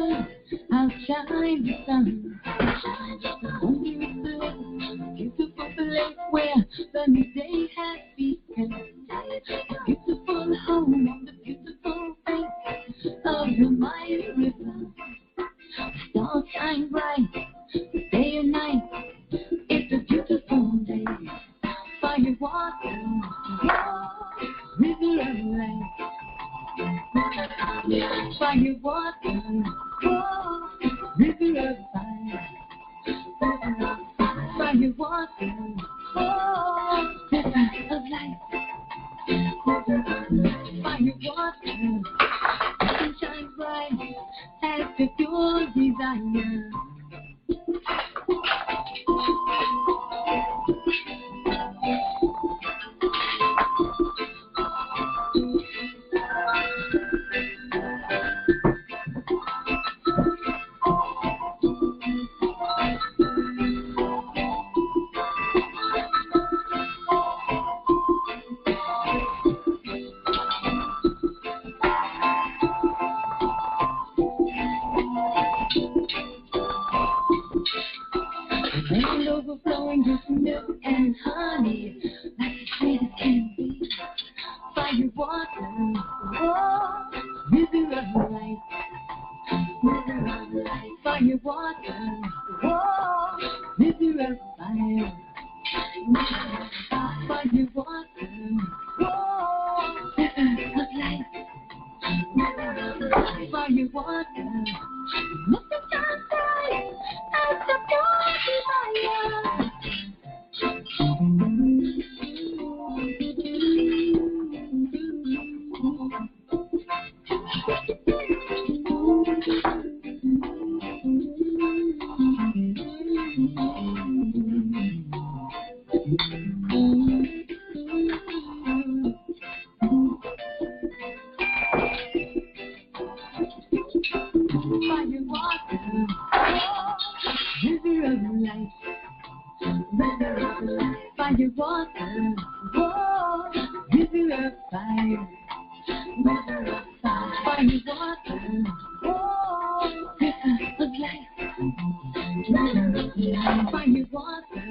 water, I'll shine the sun. Wonder if the beautiful place where the new day has begun. A beautiful home on the beautiful bank of the mighty river. The stars shine bright, day and night. It's a beautiful day. Fire, water, river of light. Fire, water, river of fire. Fire, water, river of light. Fire, water, nothing shines bright as the pure desire. And overflowing with milk and honey, like the sweetest can be. Fire, water, river of light. River of light. Fire, water, river of fire. Fire, water, river of light. Fire, water, nothing shines bright as the pure desire. Fire, water, river of light. River of light. Fire, water, river of fire. River of fire. Fire, water, river of light. River of light. Fire, water,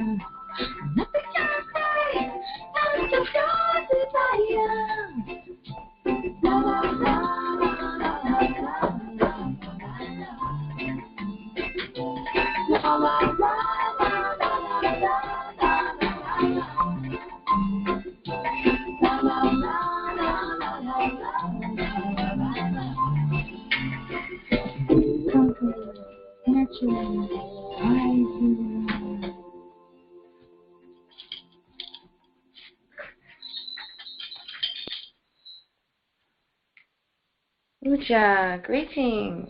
nothing shines bright as the pure desire. La la la la la la la. La la la la la la la la la Mercury, Tchiya, greetings.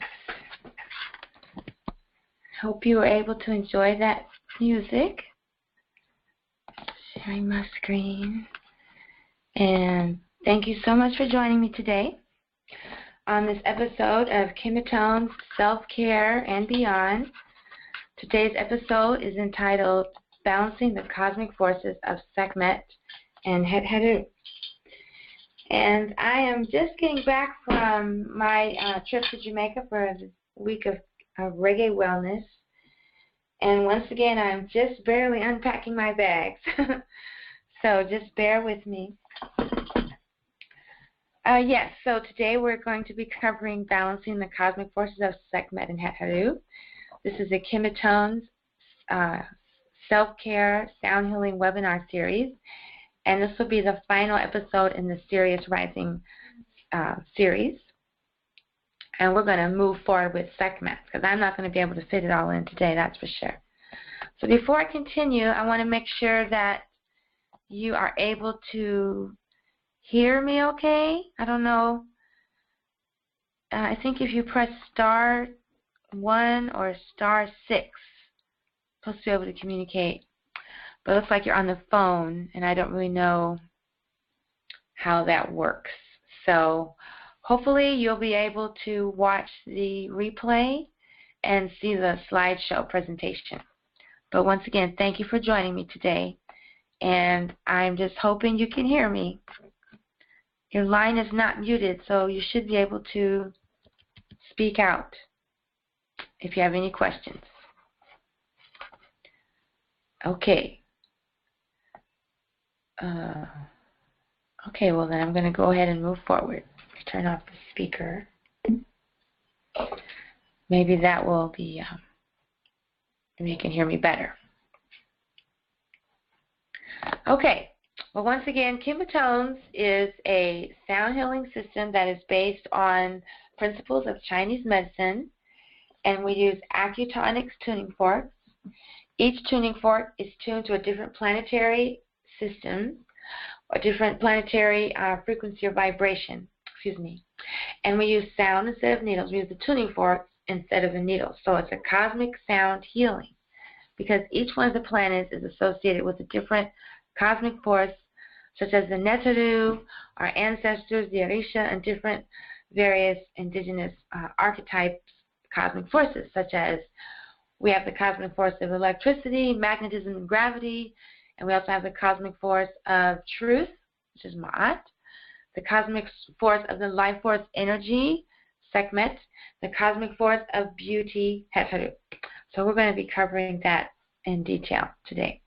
Hope you were able to enjoy that music. Sharing my screen. And thank you so much for joining me today on this episode of KemeTones, Self-Care and Beyond. Today's episode is entitled Balancing the Cosmic Forces of Sekhmet HetHeru. And I am just getting back from my trip to Jamaica for the week of reggae wellness. And once again, I'm just barely unpacking my bags. So just bear with me. Yes, so today we're going to be covering Balancing the Cosmic Forces of Sekhmet HetHeru. This is a KemeTones self-care sound healing webinar series. And this will be the final episode in the Sirius Rising series. And we're going to move forward with Sekhmet because I'm not going to be able to fit it all in today, that's for sure. So before I continue, I want to make sure that you are able to hear me okay. I don't know. I think if you press *1 or *6, you're supposed to be able to communicate. But it looks like you're on the phone, and I don't really know how that works. So hopefully you'll be able to watch the replay and see the slideshow presentation. But once again, thank you for joining me today. And I'm just hoping you can hear me. Your line is not muted, so you should be able to speak out. if you have any questions. Okay. Okay, well then I'm going to go ahead and move forward. Turn off the speaker. Maybe that will be, maybe you can hear me better. Okay, well once again, KemeTones is a sound healing system that is based on principles of Chinese medicine, and we use acutonics tuning forks. Each tuning fork is tuned to a different planetary system, a different planetary frequency or vibration, and we use sound instead of needles. We use the tuning forks instead of the needles. So it's a cosmic sound healing because each one of the planets is associated with a different cosmic force, such as the Neteru, our ancestors, the Orisha, and different various indigenous archetypes, cosmic forces, such as we have the cosmic force of electricity, magnetism, and gravity, and we also have the cosmic force of truth, which is Ma'at, the cosmic force of the life force energy, Sekhmet, the cosmic force of beauty, HetHeru. So we're going to be covering that in detail today.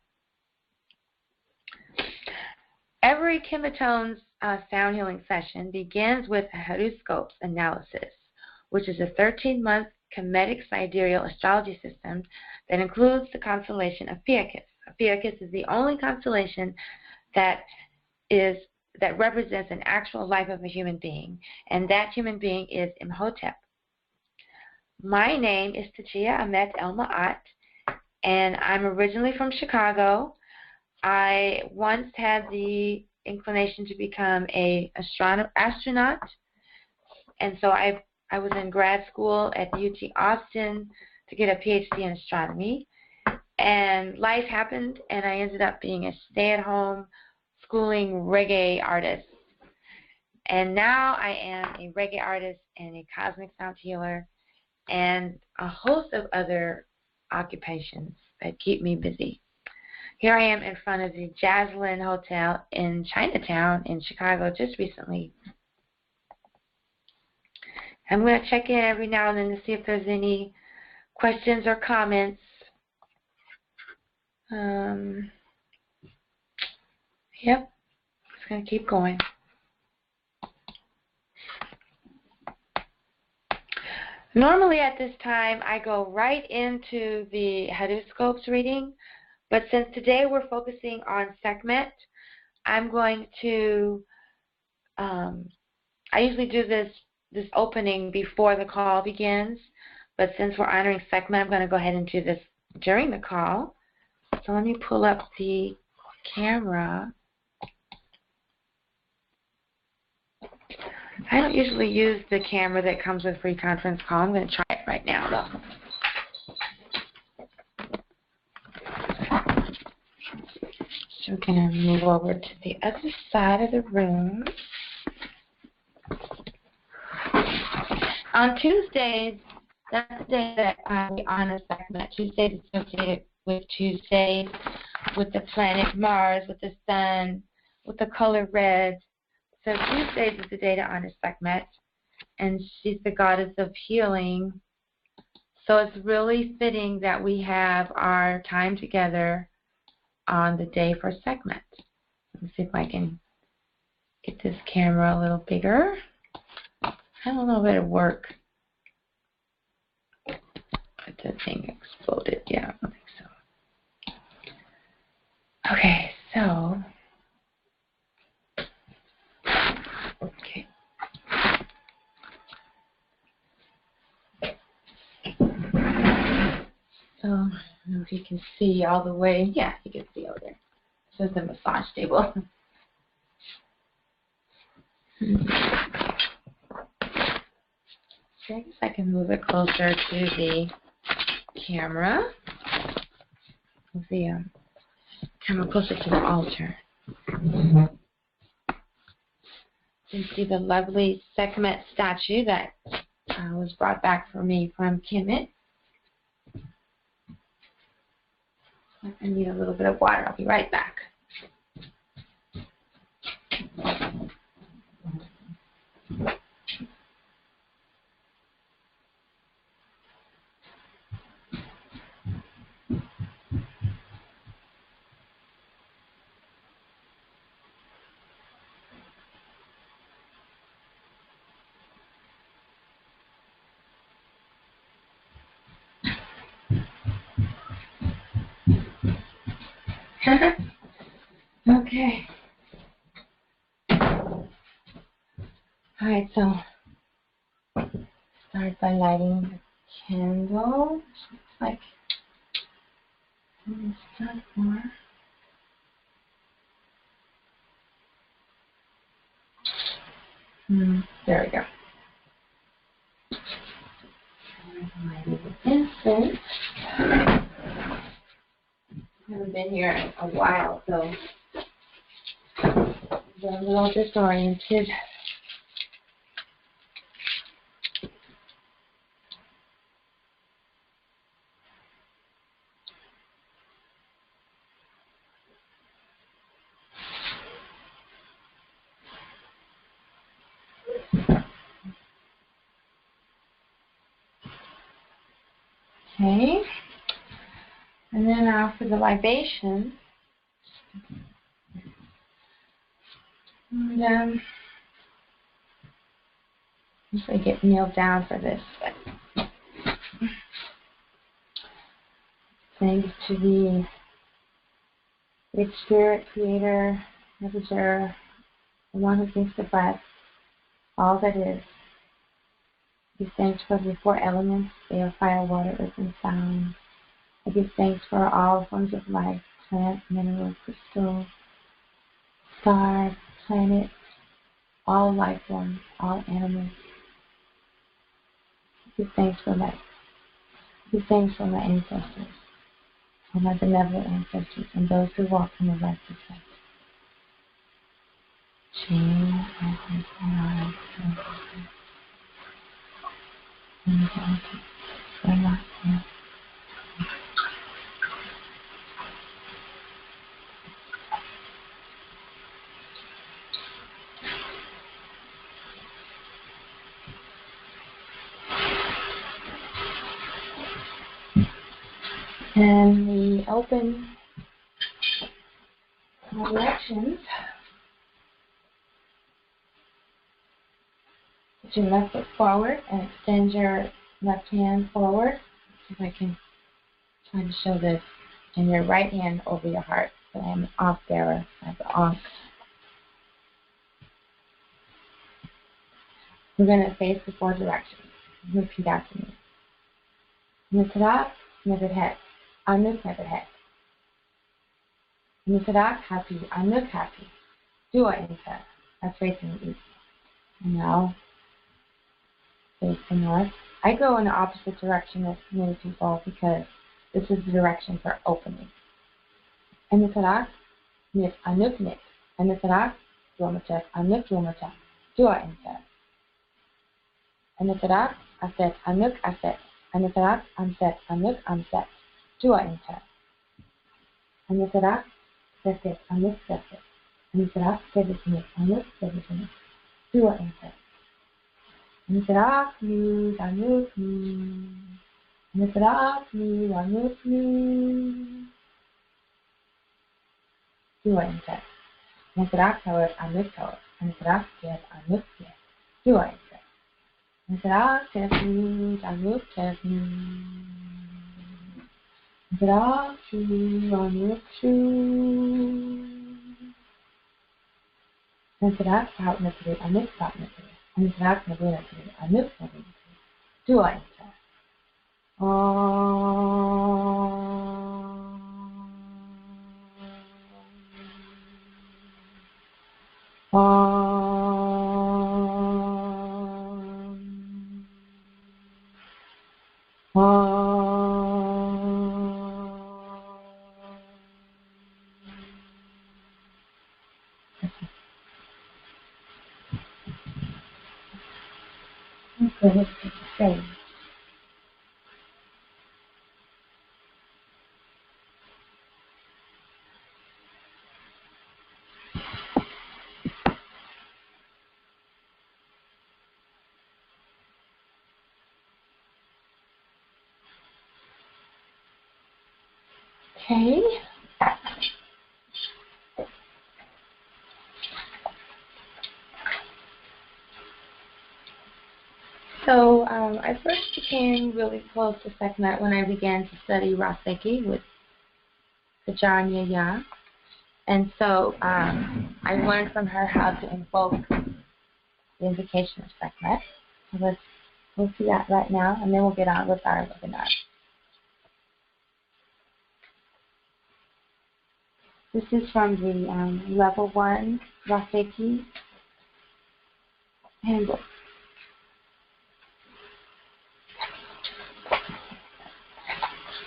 Every KemeTones sound healing session begins with a horoscopes analysis, which is a 13-month Kemetic sidereal astrology system that includes the constellation of Foces. Foces is the only constellation that represents an actual life of a human being, and that human being is Hotep. My name is Tchiya Amet Elmaat, and I'm originally from Chicago. I once had the inclination to become an astronaut, and so I was in grad school at UT Austin to get a PhD in astronomy, and life happened, and I ended up being a stay-at-home schooling reggae artist. And now I am a reggae artist and a cosmic sound healer and a host of other occupations that keep me busy. Here I am in front of the Jazzlin Hotel in Chinatown in Chicago just recently. I'm going to check in every now and then to see if there's any questions or comments. Yep, just going to keep going. Normally at this time I go right into the horoscopes reading, but since today we're focusing on Sekhmet, I'm going to, I usually do this opening before the call begins, but since we're honoring Sekhmet, I'm going to go ahead and do this during the call. So let me pull up the camera. I don't usually use the camera that comes with free conference call. I'm going to try it right now, though. So we're going to move over to the other side of the room. On Tuesdays, that's the day that we honor Sekhmet. Tuesdays is associated with Tuesdays, with the planet Mars, with the sun, with the color red. So Tuesdays is the day to honor Sekhmet, and she's the goddess of healing. So it's really fitting that we have our time together on the day for Sekhmet. Let me see if I can get this camera a little bigger. I don't know if it'll work. The thing exploded. Yeah, I don't think so. Okay, so. Okay. So, I don't know if you can see all the way. Yeah, you can see over there. This is the massage table. So I guess I can move it closer to the camera. Move the camera closer to the altar. You can see the lovely Sekhmet statue that was brought back for me from Kemet. I need a little bit of water. I'll be right back. Okay. Alright, so start by lighting the candle. Looks like start more. There we go. Lighting the incense. I haven't been here in a while, so I'm a little disoriented. Okay. And then now for the libation. And usually get nailed down for this, but thanks to the Great Spirit, Creator, Messenger, the one who thinks the breath, all that is. I give thanks for the four elements. They are fire, water, earth, and sound. I give thanks for all forms of life, plant, mineral, crystal, star, planet, all life forms, all animals. I give thanks for life. I give thanks for my ancestors, for my benevolent ancestors, and those who walk in the right path. Change and we open our directions. Put your left foot forward and extend your left hand forward. See if I can try to show this. And your right hand over your heart. So I am an Ankh bearer. I have the Ankh. We're going to face the four directions. Repeat after me. Nitarak, Never Head. Anuk, Never Head. Nitarak, happy. Anuk, happy. Dua, Insa. That's facing the east. And now, face the north. I go in the opposite direction as many people because this is the direction for opening. Nitarak, Nit, Anuk, Nit. Nitarak, Duamata, Anuk, Duamata. Dua, Insa. Nitarak, Aset, Anuk, Aset. Nitarak, Amset, Anuk, Amset. Dua, Insa. Nitarak, Seset, Anuk, Seset. Nitarak, Sevisinit, Anuk, Sevisinit. Dua, Insa. Nitarak, Ni, Anuk, Ni. Nitarak, Ni, Anuk, Ni. Dua, Insa. Nitarak, Tawar, Anuk, Tawar. Nitarak, Jet, Anuk, Jet. Dua, Insa. Nitarak, Tefni, Anuk, Tefni. Nitarak, Shu, Anuk, Shu. Nitarak, Saut, Nitarak, Anuk, Saut, Nitarak. Nitarak, Nabu, Nitarak, Anuk, Nabu, Nitarak. Dua, Insa. Okay. So I first became really close to Sekhmet when I began to study Raseki with the Janya. And so I learned from her how to invoke the invocation of Sekhmet. So we'll see that right now, and then we'll get on with our webinar. This is from the Level 1 Rafiki Handbook.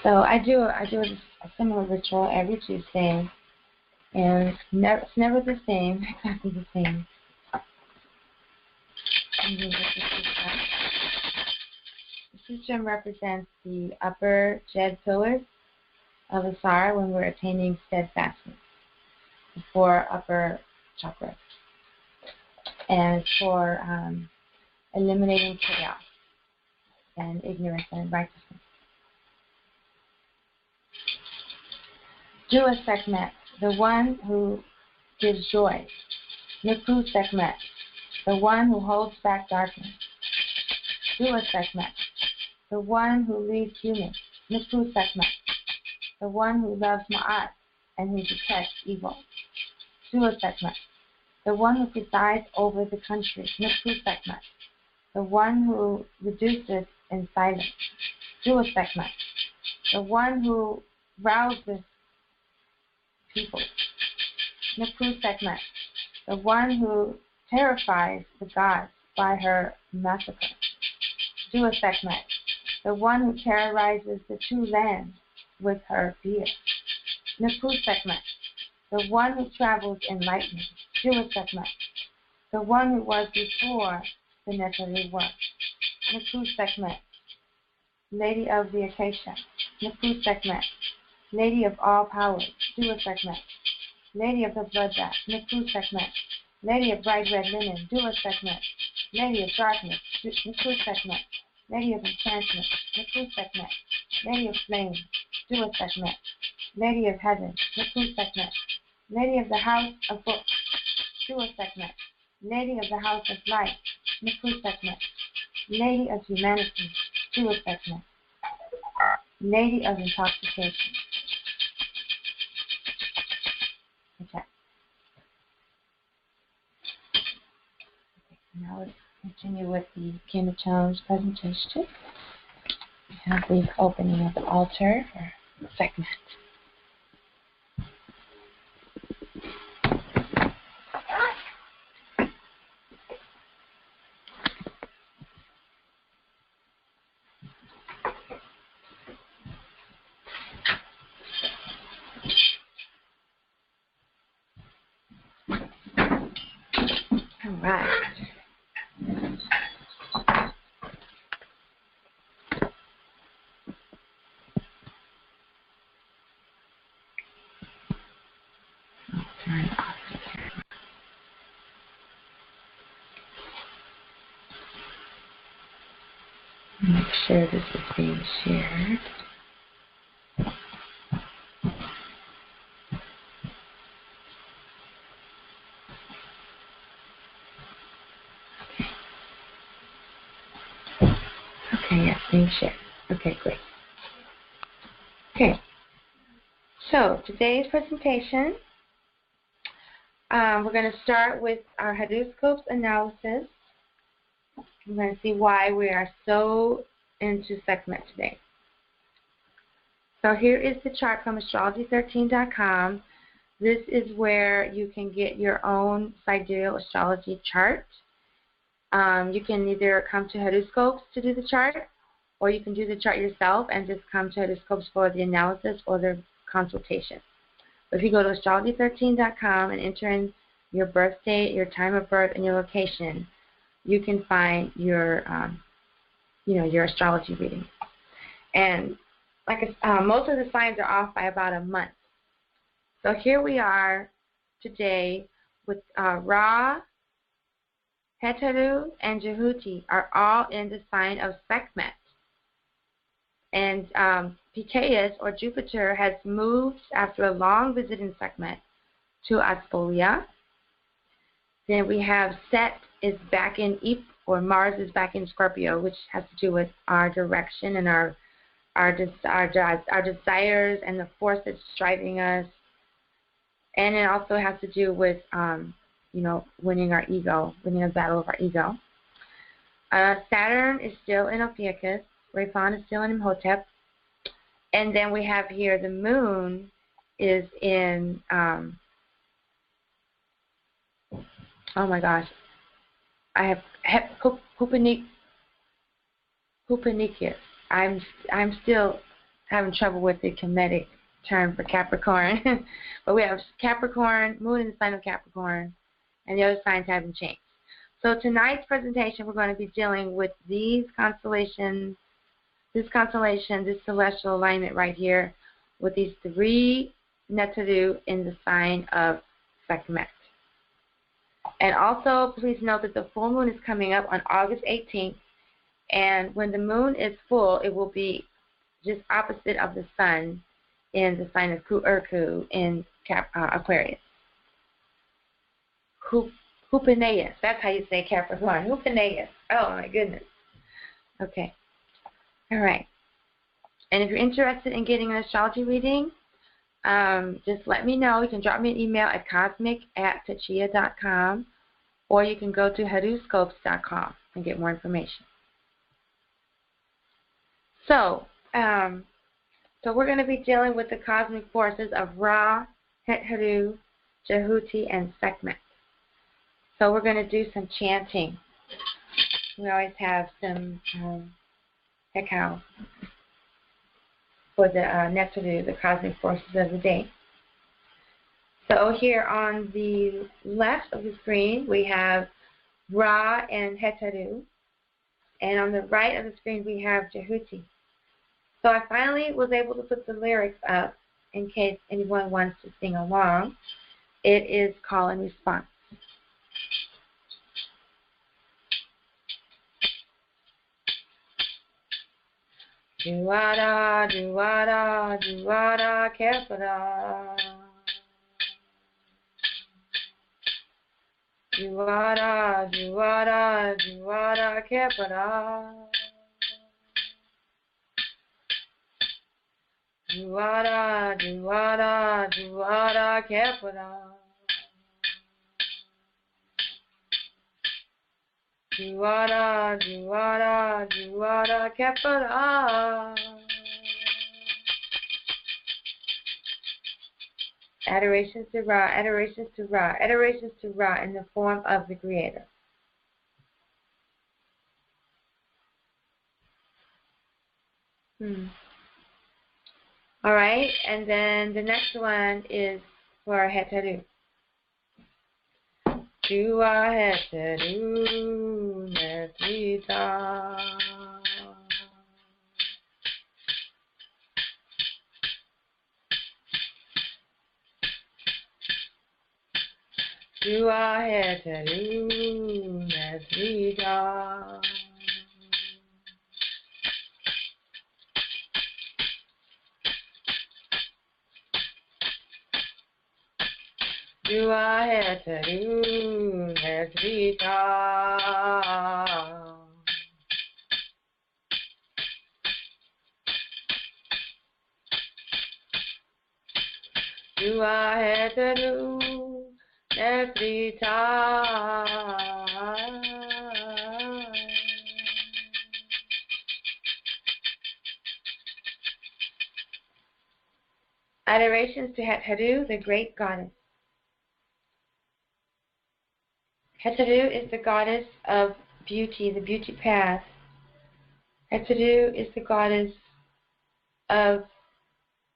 So I do a similar ritual every Tuesday, and it's never the same, exactly the same. The system represents the upper Jed pillars of Asar when we're attaining steadfastness, the 4 upper chakras, and for eliminating chaos and ignorance and righteousness. Djehuty Sekhmet, the one who gives joy. Nipu Sekhmet, the one who holds back darkness. Djehuty Sekhmet, the one who leads humans. Nipu Sekhmet, the one who loves Ma'at and who detests evil. Djehuty Sekhmet, the one who presides over the country. Nipu Sekhmet, the one who reduces in silence. Djehuty Sekhmet, the one who rouses people. Nipu Sekhmet, the one who terrifies the gods by her massacre. Djehuty Sekhmet, the one who terrorizes the 2 lands with her fear. Nipu Sekhmet, the one who travels in lightning. Djehuty Sekhmet, the one who was before the Neteru was. Nipu Sekhmet, Lady of the Acacia. Nipu Sekhmet, Lady of all powers. Djehuty Sekhmet, Lady of the blood bath. Nipu Sekhmet, Lady of bright red linen. Djehuty Sekhmet, Lady of darkness. Nipu Sekhmet, Lady of enchantment. Nipu Sekhmet, Lady of flame. Djehuty Sekhmet, Lady of heaven. Nipu Sekhmet, Lady of the house of books. Djehuty Sekhmet, Lady of the house of light. Nipu Sekhmet, Lady of humanity. Djehuty Sekhmet, Lady of intoxication. Okay. Now let's continue with the KemeTones presentation. We have the opening of the altar for Sekhmet. All right. Turn off the camera. Make sure this is being shared. Okay, yes, being shared. Okay, great. Okay, so today's presentation, we're going to start with our horoscopes analysis. We're going to see why we are so into Sekhmet today. So here is the chart from astrology13.com. This is where you can get your own sidereal astrology chart. You can either come to horoscopes to do the chart, or you can do the chart yourself and just come to horoscopes for the analysis or the consultation. But if you go to astrology13.com and enter in your birth date, your time of birth, and your location, you can find your, your astrology reading. And most of the signs are off by about a month. So here we are today with Ra, HetHeru, and Djehuty are all in the sign of Sekhmet. And Pitaeus, or Jupiter, has moved after a long visit in Sekhmet to Aspolia. Then we have Set is back in or Mars is back in Scorpio, which has to do with our direction and our desires and the force that's driving us. And it also has to do with, you know, winning our ego, winning a battle of our ego. Saturn is still in Ophiuchus. Raphan is still in Hotep. And then we have here the moon is in, oh my gosh, I have Hupanikus. I'm still having trouble with the Kemetic term for Capricorn. But we have Capricorn, moon in the sign of Capricorn, and the other signs haven't changed. So tonight's presentation, we're going to be dealing with these constellations, this constellation, this celestial alignment right here, with these 3 Neteru in the sign of Sekhmet. And also, please note that the full moon is coming up on August 18th, and when the moon is full, it will be just opposite of the sun in the sign of Urku in Aquarius. Hupaneus, that's how you say Capricorn. Hupaneus. Oh my goodness. Okay. All right. And if you're interested in getting an astrology reading, just let me know. You can drop me an email at cosmic@tchiya.com, or you can go to heruscopes.com and get more information. So we're going to be dealing with the cosmic forces of Ra, HetHeru, Djehuty, and Sekhmet. So we're going to do some chanting. We always have some Hekau for the Neteru, the cosmic forces of the day. So here on the left of the screen, we have Ra and HetHeru. And on the right of the screen, we have Djehuty. So I finally was able to put the lyrics up in case anyone wants to sing along. It is call and response. Djehuty, Djehuty, Djehuty, Kepara. Djehuty, Djehuty, Djehuty, Kepara. Djehuty, Djehuty, Djehuty, Kepara. Djehuty, Djehuty, Djehuty, Kepara. Adorations to Ra, adorations to Ra, adorations to Ra in the form of the Creator. All right, and then the next one is for HetHeru. Tchiya HetHeru Nesita. Tchiya HetHeru Nesita. Tchiya HetHeru Nesita. Tchiya HetHeru Nesita. Adorations to HetHeru, the great goddess. HetHeru is the goddess of beauty, the beauty path. HetHeru is the goddess of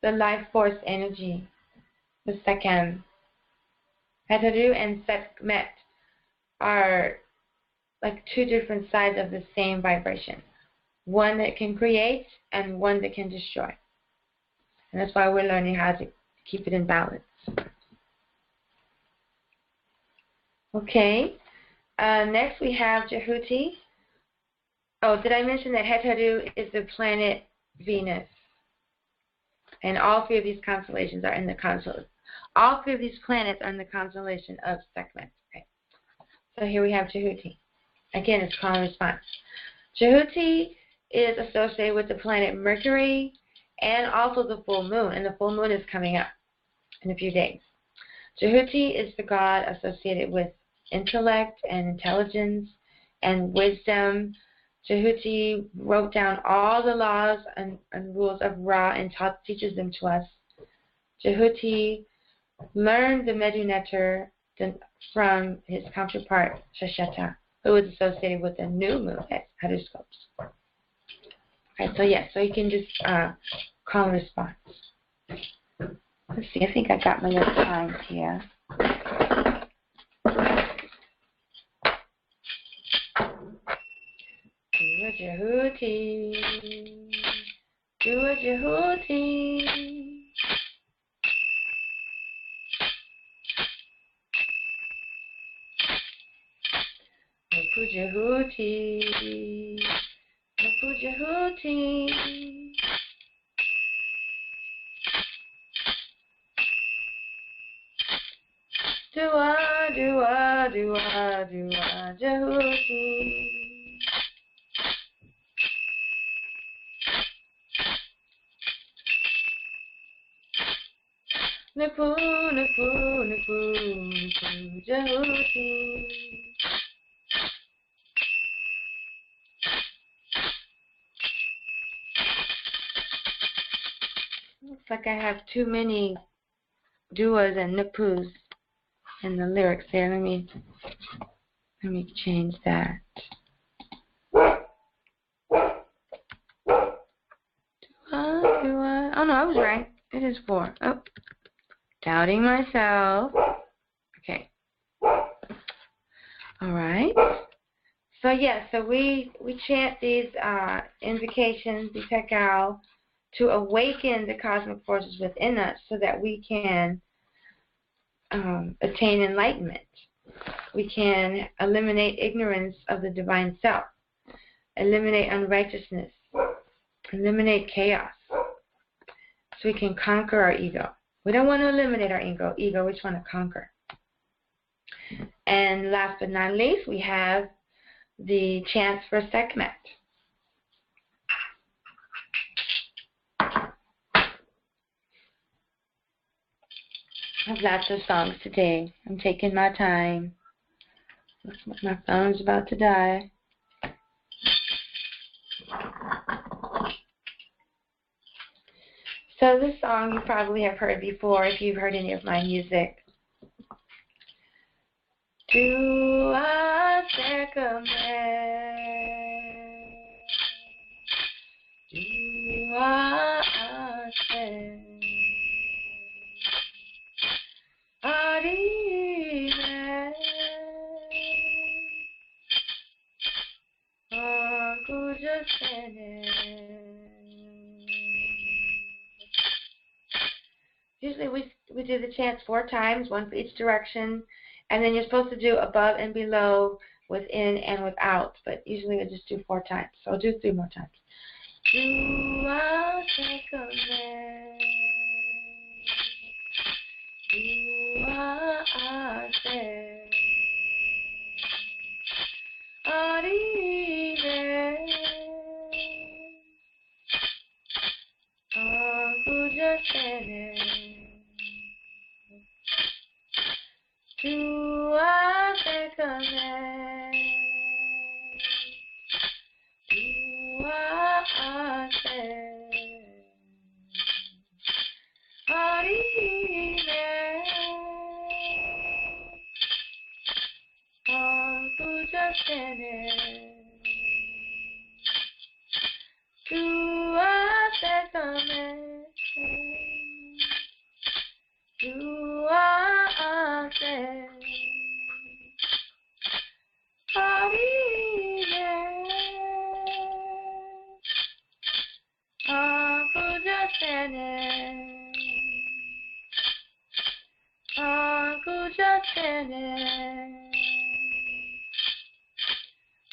the life force energy, the Sekhem. HetHeru and Sekhmet are like 2 different sides of the same vibration. One that can create and one that can destroy. And that's why we're learning how to keep it in balance. Okay, next we have Djehuty. Oh, did I mention that HetHeru is the planet Venus? And all 3 of these constellations are in the constellation. All 3 of these planets are in the constellation of Sekhmet. Okay. So here we have Djehuty. Again, it's call and response. Djehuty is associated with the planet Mercury and also the full moon. And the full moon is coming up in a few days. Djehuty is the god associated with intellect and intelligence and wisdom. Djehuty wrote down all the laws and rules of Ra and teaches them to us. Djehuty learned the Medu Neter from his counterpart, Shesheta, who was associated with the new moon horoscopes. Okay, so yes, so you can just call and response. Let's see, I think I got my little times here. Do a Djehuty, do a Djehuty. Djehuty, Djehuty. Do-a, do-a, do-a, do-a, Djehuty. Nipu, nipu, nipu, nipu, Djehuty. Looks like I have too many duas and nipus in the lyrics there. Let me change that. Oh no, I was right. It is 4. Oh, doubting myself. Okay. All right. So yeah, so we chant these invocations, the Tekal, to awaken the cosmic forces within us so that we can attain enlightenment. We can eliminate ignorance of the divine self, eliminate unrighteousness, eliminate chaos, so we can conquer our ego. We don't want to eliminate our ego, we just want to conquer. And last but not least, we have the chants for Sekhmet. I have lots of songs today. I'm taking my time. Looks like my phone's about to die. So this song you probably have heard before if you've heard any of my music. Dua Sekhmet, Dua Sekhmet. Amen. Aku jasene. Usually we do the chants 4 times, 1 for each direction, and then you're supposed to do above and below, within and without. But usually we just do 4 times. So I'll do 3 more times. Dua Sekhmet. Dua Sekhmet. Amen. Aku jasene. Dua Sekhmet. Dua Sekhmet. Amen. Aku jasene. Dua Sekhmet. Dua Sekhmet. Amen. Aku jasene. Aku jasene.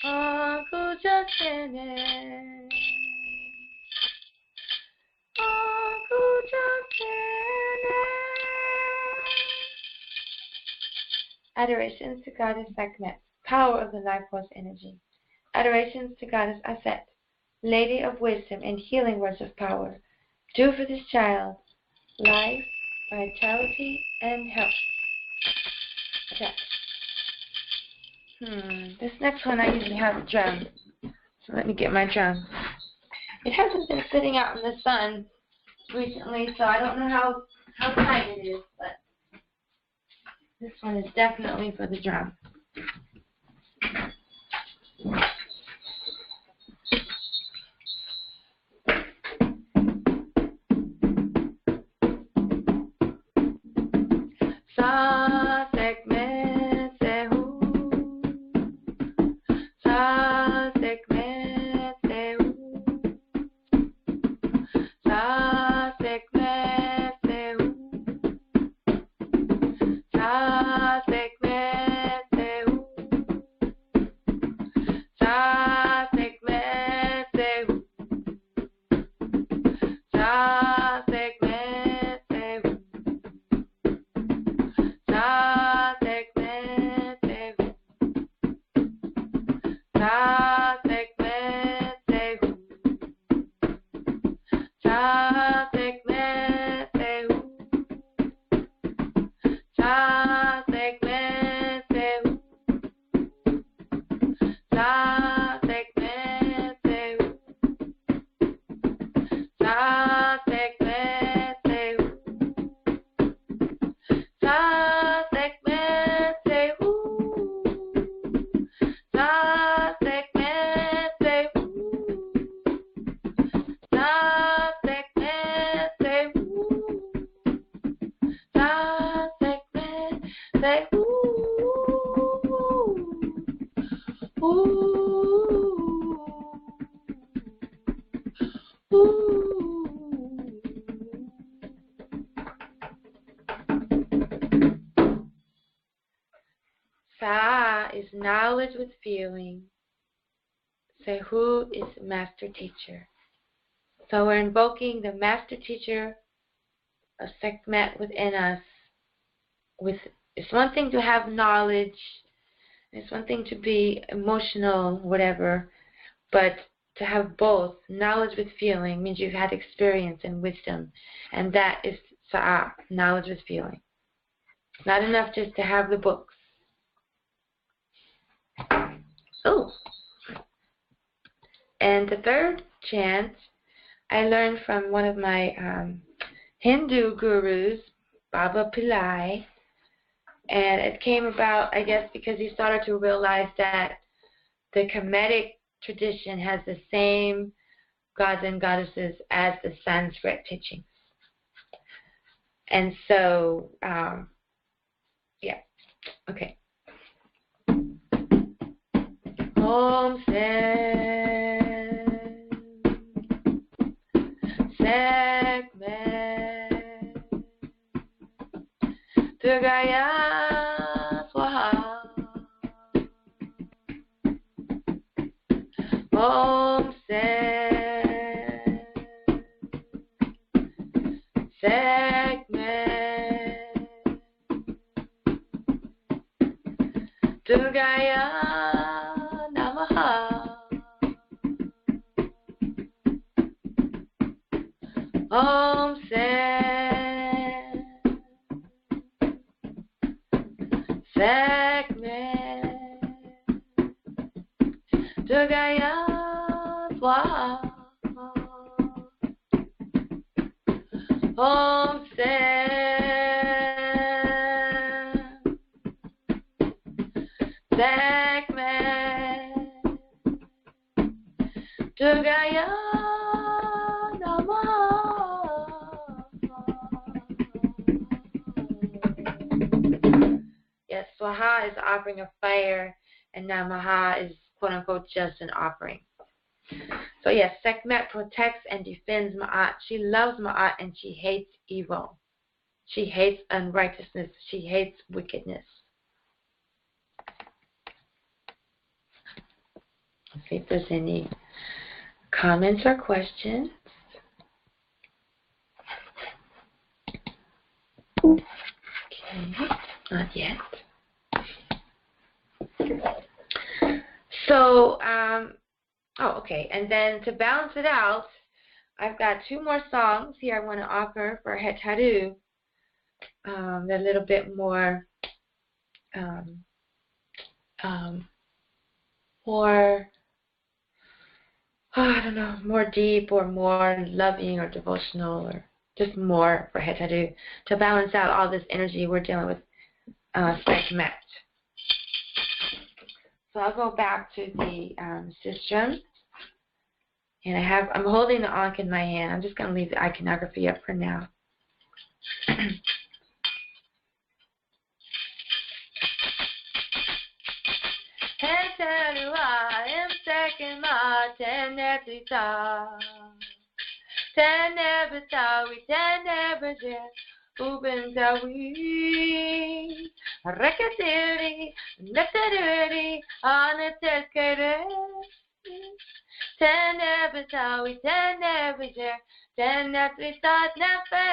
Aku jasene. Aku jasene. Adorations to Goddess Sekhmet, power of the life force energy. Adorations to Goddess Aset, Lady of Wisdom and healing words of power. Do for this child life, vitality, and health. check. This next one I usually have a drum. So let me get my drum. It hasn't been sitting out in the sun recently, so I don't know how tight it is, but this one is definitely for the drum. Sa Sekhmet HetHeru, Sa Sekhmet HetHeru, Sa Sekhmet HetHeru, Sa Sekhmet HetHeru, Sa Sekhmet HetHeru, Sa Sekhmet HetHeru, Sa Sekhmet HetHeru, Sa Sekhmet HetHeru, Sa Sekhmet HetHeru, Sa Sekhmet HetHeru, Sa Sekhmet HetHeru, Sa Sekhmet HetHeru, Sa Sekhmet HetHeru, Sa Sekhmet HetHeru, Sa Sekhmet HetHeru, Sa Sekhmet HetHeru. Sa is knowledge with feeling. Sehu is master teacher. So we're invoking the master teacher of Sekhmet within us. It's one thing to have knowledge, it's one thing to be emotional, whatever, but to have both, knowledge with feeling, means you've had experience and wisdom, and that is Sa'a, knowledge with feeling. It's not enough just to have the books. Oh. And the third chant I learned from one of my Hindu gurus, Baba Pillai, and it came about, I guess, because he started to realize that the Kemetic tradition has the same gods and goddesses as the Sanskrit teachings. And so, yeah, okay. Om Sekhmet Durgaya Swaha. Om Sekhmet Durgaya Namaha. Om Sekhmet Durgaya Swaha. Om Sekhmet Durgaya Namaha. Yes, Swaha is the offering of fire, and Namaha is quote-unquote just an offering. So yes, Sekhmet protects and defends Ma'at. She loves Ma'at and she hates evil. She hates unrighteousness. She hates wickedness. Let's see if there's any comments or questions. Okay, not yet. So, okay, and then to balance it out, I've got two more songs here I want to offer for HetHeru. They're a little bit more more, I don't know, more deep or more loving or devotional or just more for HetHeru to balance out all this energy we're dealing with Sekhmet. So I'll go back to the system, and I'm holding the Ankh in my hand. I'm just going to leave the iconography up for now. HetHeru am Sekhmet HetHeru Tenebetawi Tenebeje Ubenzawi Rekatiri Netariri Anatekere Tenebetawi Tenebeje Tenetritat Nefe.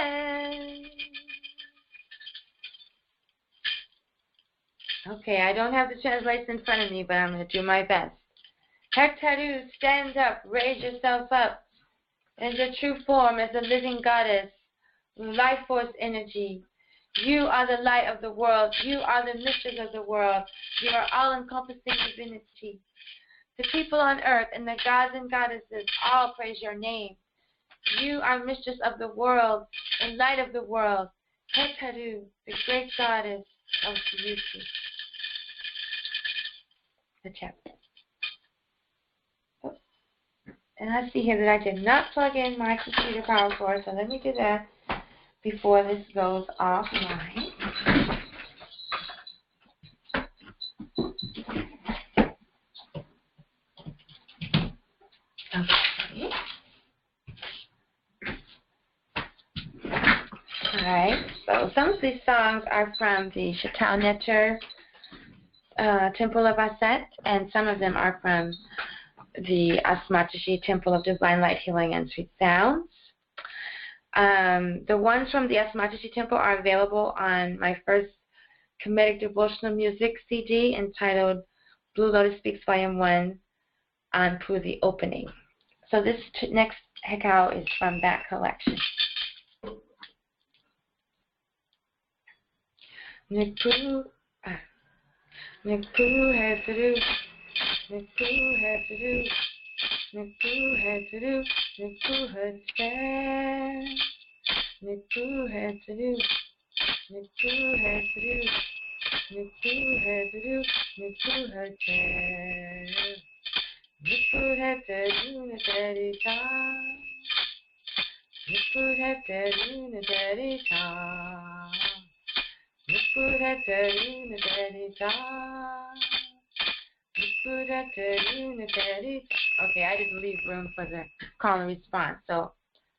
Okay, I don't have the translation in front of me, but I'm going to do my best. HetHeru, stand up, raise yourself up in your true form as a living goddess, life force energy. You are the light of the world. You are the mistress of the world. You are all-encompassing divinity. The people on earth and the gods and goddesses all praise your name. You are mistress of the world and light of the world. HetHeru, the great goddess of Djehuty. The chapter. Oh. And I see here that I did not plug in my computer power cord, so let me do that before this goes offline. Okay. Alright, so some of these songs are from the Chanting Temple of Aset, and some of them are from the Asmatashi Temple of Divine Light, Healing, and Sweet Sounds. The ones from the Asmatashi Temple are available on my first Kemetic devotional music CD entitled Blue Lotus Speaks Volume 1 on Pu the Opening. So this next hekau is from that collection. Nikpu HetHeru, Nikpu HetHeru, Nikpu HetHeru, Nikpu HetHeru, Nikpu HetHeru, Nikpu HetHeru, Nikpu HetHeru, Nikpu HetHeru, Nikpu HetHeru, Nadarita, Nikpu HetHeru, Nadarita. Okay, I didn't leave room for the call and response. So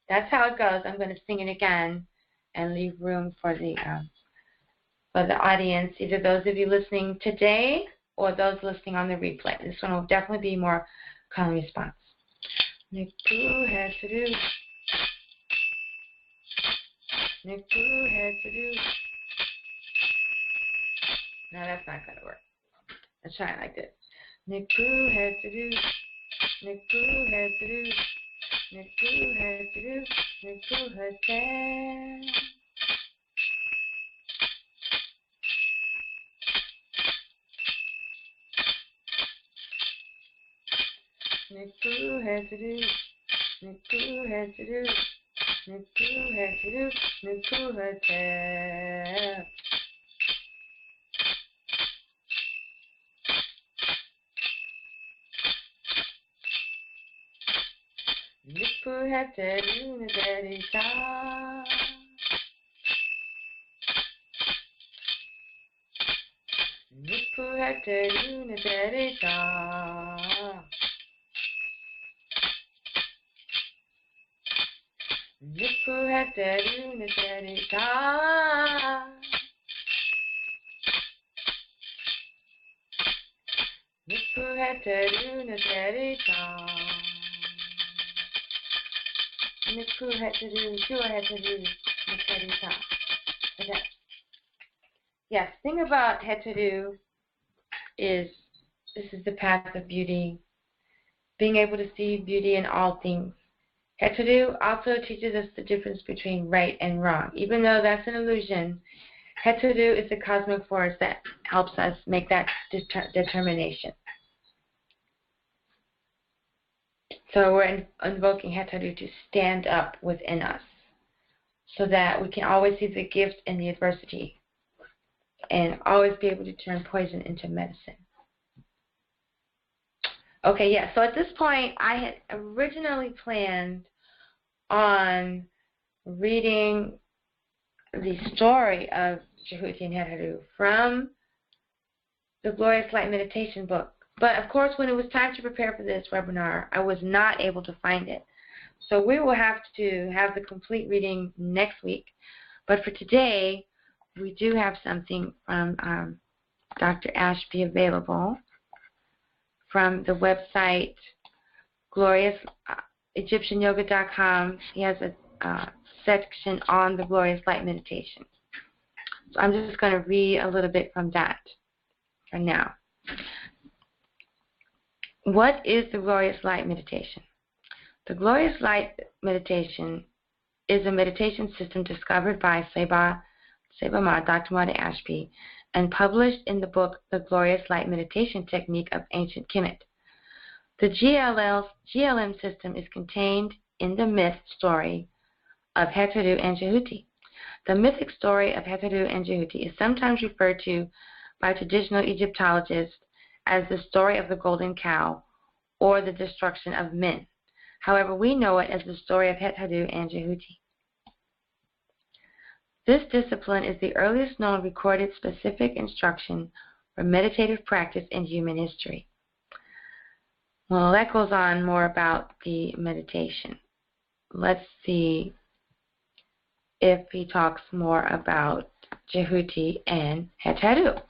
that's how it goes. I'm going to sing it again and leave room for the audience, either those of you listening today or those listening on the replay. This one will definitely be more call and response. Nikpu HetHeru, Nikpu HetHeru. No, that's not going to work. Let's try it like this. Nikpu HetHeru, Nikpu HetHeru, Nikpu HetHeru, Nikpu HetHeru. Nikpu HetHeru, Nikpu HetHeru, Nikpu HetHeru, Nikpu HetHeru. Nikpu HetHeru, Nadarita. Nikpu HetHeru, Nadarita. Nikpu HetHeru, Nadarita. Nikpu HetHeru, Nadarita. Nikpu HetHeru, Pure HetHeru, Nadarita. Okay. Yes, the thing about HetHeru is this is the path of beauty, being able to see beauty in all things. HetHeru also teaches us the difference between right and wrong. Even though that's an illusion, HetHeru is the cosmic force that helps us make that determination. So we're invoking HetHeru to stand up within us so that we can always see the gift in the adversity and always be able to turn poison into medicine. Okay, yeah, so at this point, I had originally planned on reading the story of Djehuty and HetHeru from the Glorious Light Meditation book. But, of course, when it was time to prepare for this webinar, I was not able to find it. So we will have to have the complete reading next week. But for today, we do have something from Dr. Ashby available from the website gloriousEgyptianYoga.com. He has a section on the Glorious Light Meditation. So I'm just going to read a little bit from that for now. What is the Glorious Light Meditation? The Glorious Light Meditation is a meditation system discovered by Dr. Marty Ashby and published in the book The Glorious Light Meditation Technique of Ancient Kemet. The GLM system is contained in the myth story of HetHeru and Djehuty. The mythic story of HetHeru and Djehuty is sometimes referred to by traditional Egyptologists as the story of the golden cow or the destruction of men. However, we know it as the story of HetHeru and Djehuty. This discipline is the earliest known recorded specific instruction for meditative practice in human history. Well, that goes on more about the meditation. Let's see if he talks more about Djehuty and HetHeru.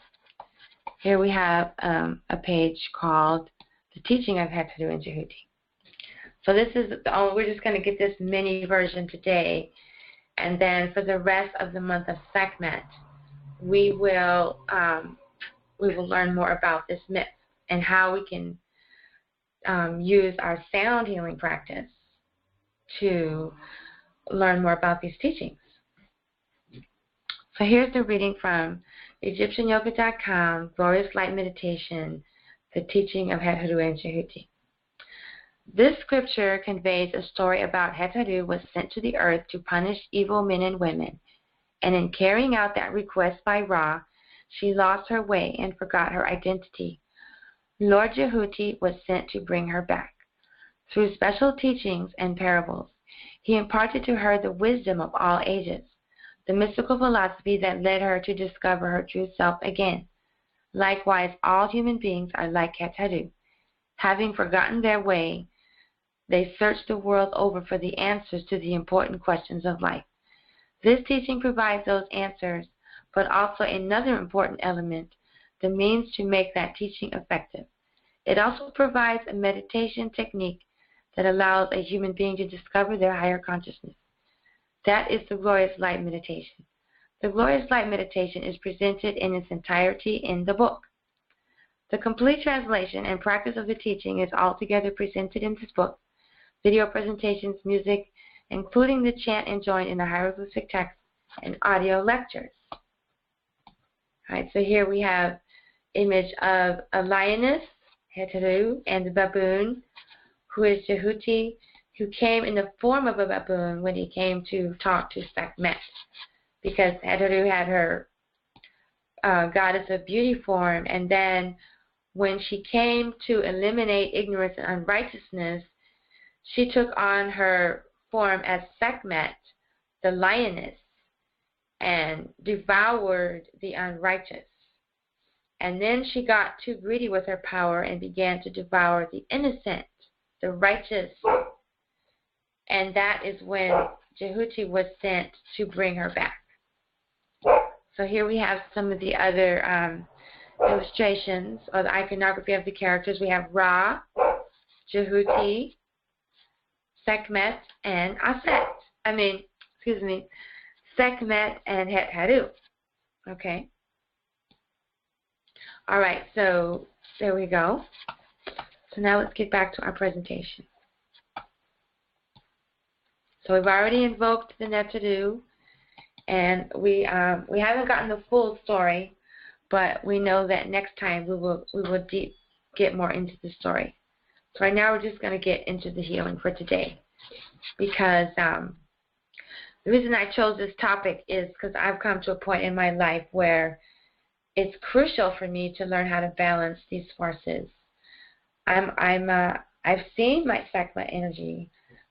Here we have a page called The Teaching of HetHeru and Djehuty. So this is, we're just going to get this mini version today, and then for the rest of the month of Sekhmet, we will learn more about this myth and how we can use our sound healing practice to learn more about these teachings. So here's the reading from EgyptianYoga.com, Glorious Light Meditation, The Teaching of HetHeru and Djehuty. This scripture conveys a story about HetHeru was sent to the earth to punish evil men and women, and in carrying out that request by Ra, she lost her way and forgot her identity. Lord Djehuty was sent to bring her back. Through special teachings and parables, he imparted to her the wisdom of all ages, the mystical philosophy that led her to discover her true self again. Likewise, all human beings are like HetHeru. Having forgotten their way, they search the world over for the answers to the important questions of life. This teaching provides those answers, but also another important element, the means to make that teaching effective. It also provides a meditation technique that allows a human being to discover their higher consciousness. That is the Glorious Light Meditation. The Glorious Light Meditation is presented in its entirety in the book. The complete translation and practice of the teaching is altogether presented in this book. Video presentations, music, including the chant enjoined in the hieroglyphic text, and audio lectures. All right, so here we have image of a lioness, HetHeru, and the baboon, who is Djehuty, who came in the form of a baboon when he came to talk to Sekhmet, because HetHeru had her goddess of beauty form, and then when she came to eliminate ignorance and unrighteousness, she took on her form as Sekhmet, the lioness, and devoured the unrighteous. And then she got too greedy with her power and began to devour the innocent, the righteous. And that is when Djehuty was sent to bring her back. So here we have some of the other illustrations or the iconography of the characters. We have Ra, Djehuty, Sekhmet, and Sekhmet and HetHeru. Okay. All right, so there we go. So now let's get back to our presentation. So we've already invoked the HetHeru, And we haven't gotten the full story, but we know that next time we will get more into the story. So right now we're just going to get into the healing for today, because the reason I chose this topic is because I've come to a point in my life where it's crucial for me to learn how to balance these forces. I've seen my Sekhmet energy,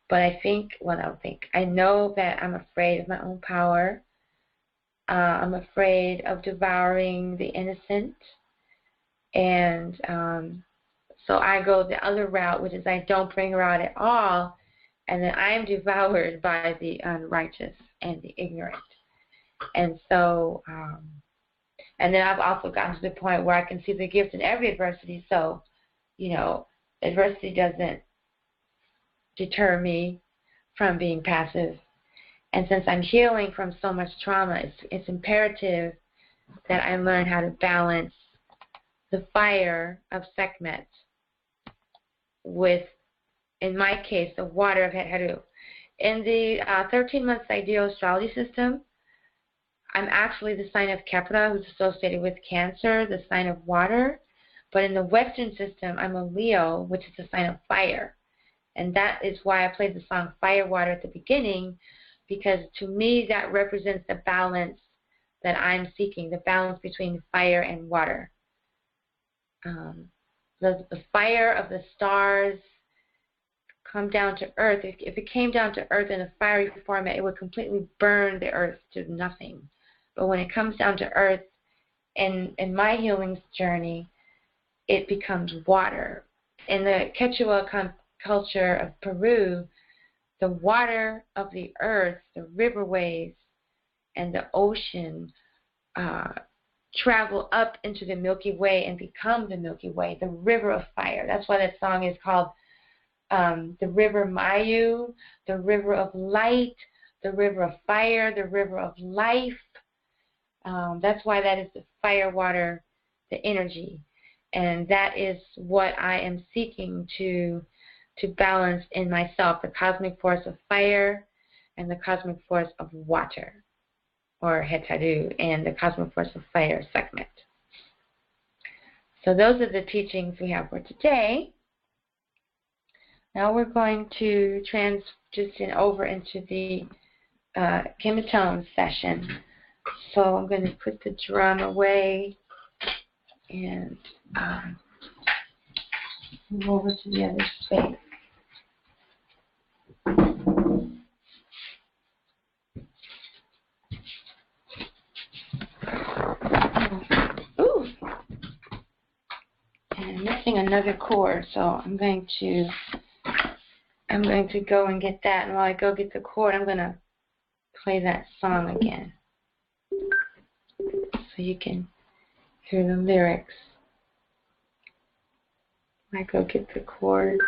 but I know that I'm afraid of my own power. I'm afraid of devouring the innocent, and so I go the other route, which is I don't bring her out at all, and then I'm devoured by the unrighteous and the ignorant. And so, and then I've also gotten to the point where I can see the gift in every adversity. So, adversity doesn't deter me from being passive. And since I'm healing from so much trauma, it's imperative that I learn how to balance the fire of Sekhmet with, in my case, the water of HetHeru. In the 13-month Sidereal astrology system, I'm actually the sign of Kemet, who's associated with Cancer, the sign of water. But in the Western system, I'm a Leo, which is the sign of fire. And that is why I played the song Fire Water at the beginning, because to me that represents the balance that I'm seeking, the balance between fire and water. The fire of the stars come down to earth. If it came down to earth in a fiery format, it would completely burn the earth to nothing. But when it comes down to earth, in my healing journey, it becomes water. In the Quechua culture of Peru, the water of the earth, the riverways, and the ocean travel up into the Milky Way and become the Milky Way, the river of fire. That's why that song is called the River Mayu, the river of light, the river of fire, the river of life. That's why that is the fire water, the energy. And that is what I am seeking to balance in myself, the cosmic force of fire and the cosmic force of water, or HetHeru, and the cosmic force of fire, Sekhmet. So those are the teachings we have for today. Now we're going to transition over into the KemeTones session. So I'm going to put the drum away and move over to the other space. Ooh! And I'm missing another chord, so I'm going to go and get that. And while I go get the chord, I'm going to play that song again, so you can hear the lyrics. I go get the chord.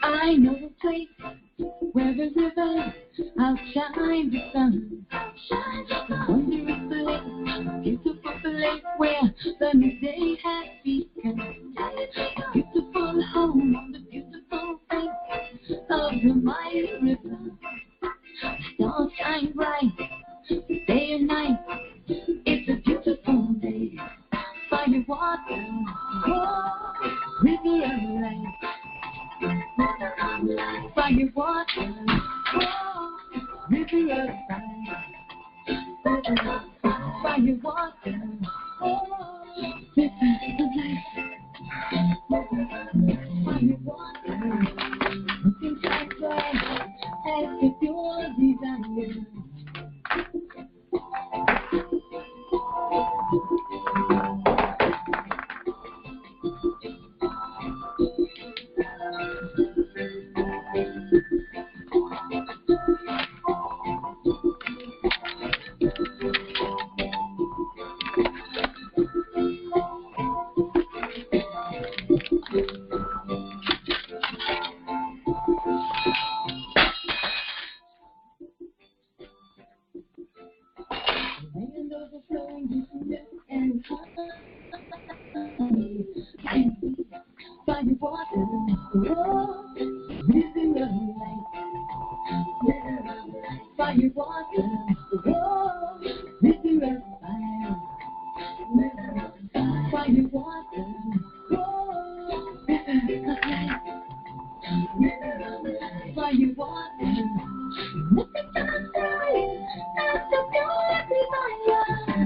I know a place where the river outshines the sun. A wondrous place, beautiful place where the new day has begun. A beautiful home on the beautiful face of the mighty river. The stars shine bright, day and night. It's a beautiful day. Fire, water, oh, river of life. Fire, water, oh, river of fire. Fire, water, oh, river of life. Fire, water, looking so bright as if your desire. Whoa, river of light, fire, water. Whoa, river of fire, fire, water. Whoa, river of light, fire, water. Nothing can say that's the beauty fire.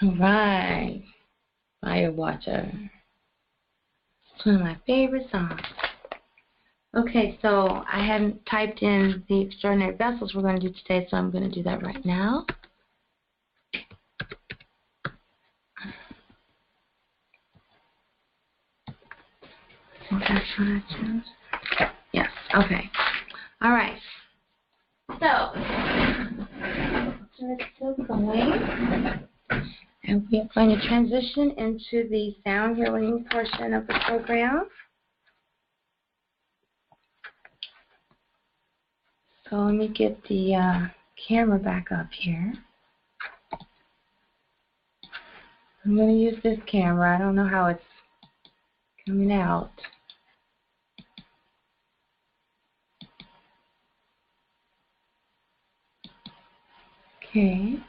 All right, Fire Water. It's one of my favorite songs. Okay, so I hadn't typed in the extraordinary vessels we're going to do today, so I'm going to do that right now. Yes, okay. All right. So, it's still going. And we are going to transition into the sound healing portion of the program. So let me get the camera back up here. I'm going to use this camera. I don't know how it's coming out. Okay.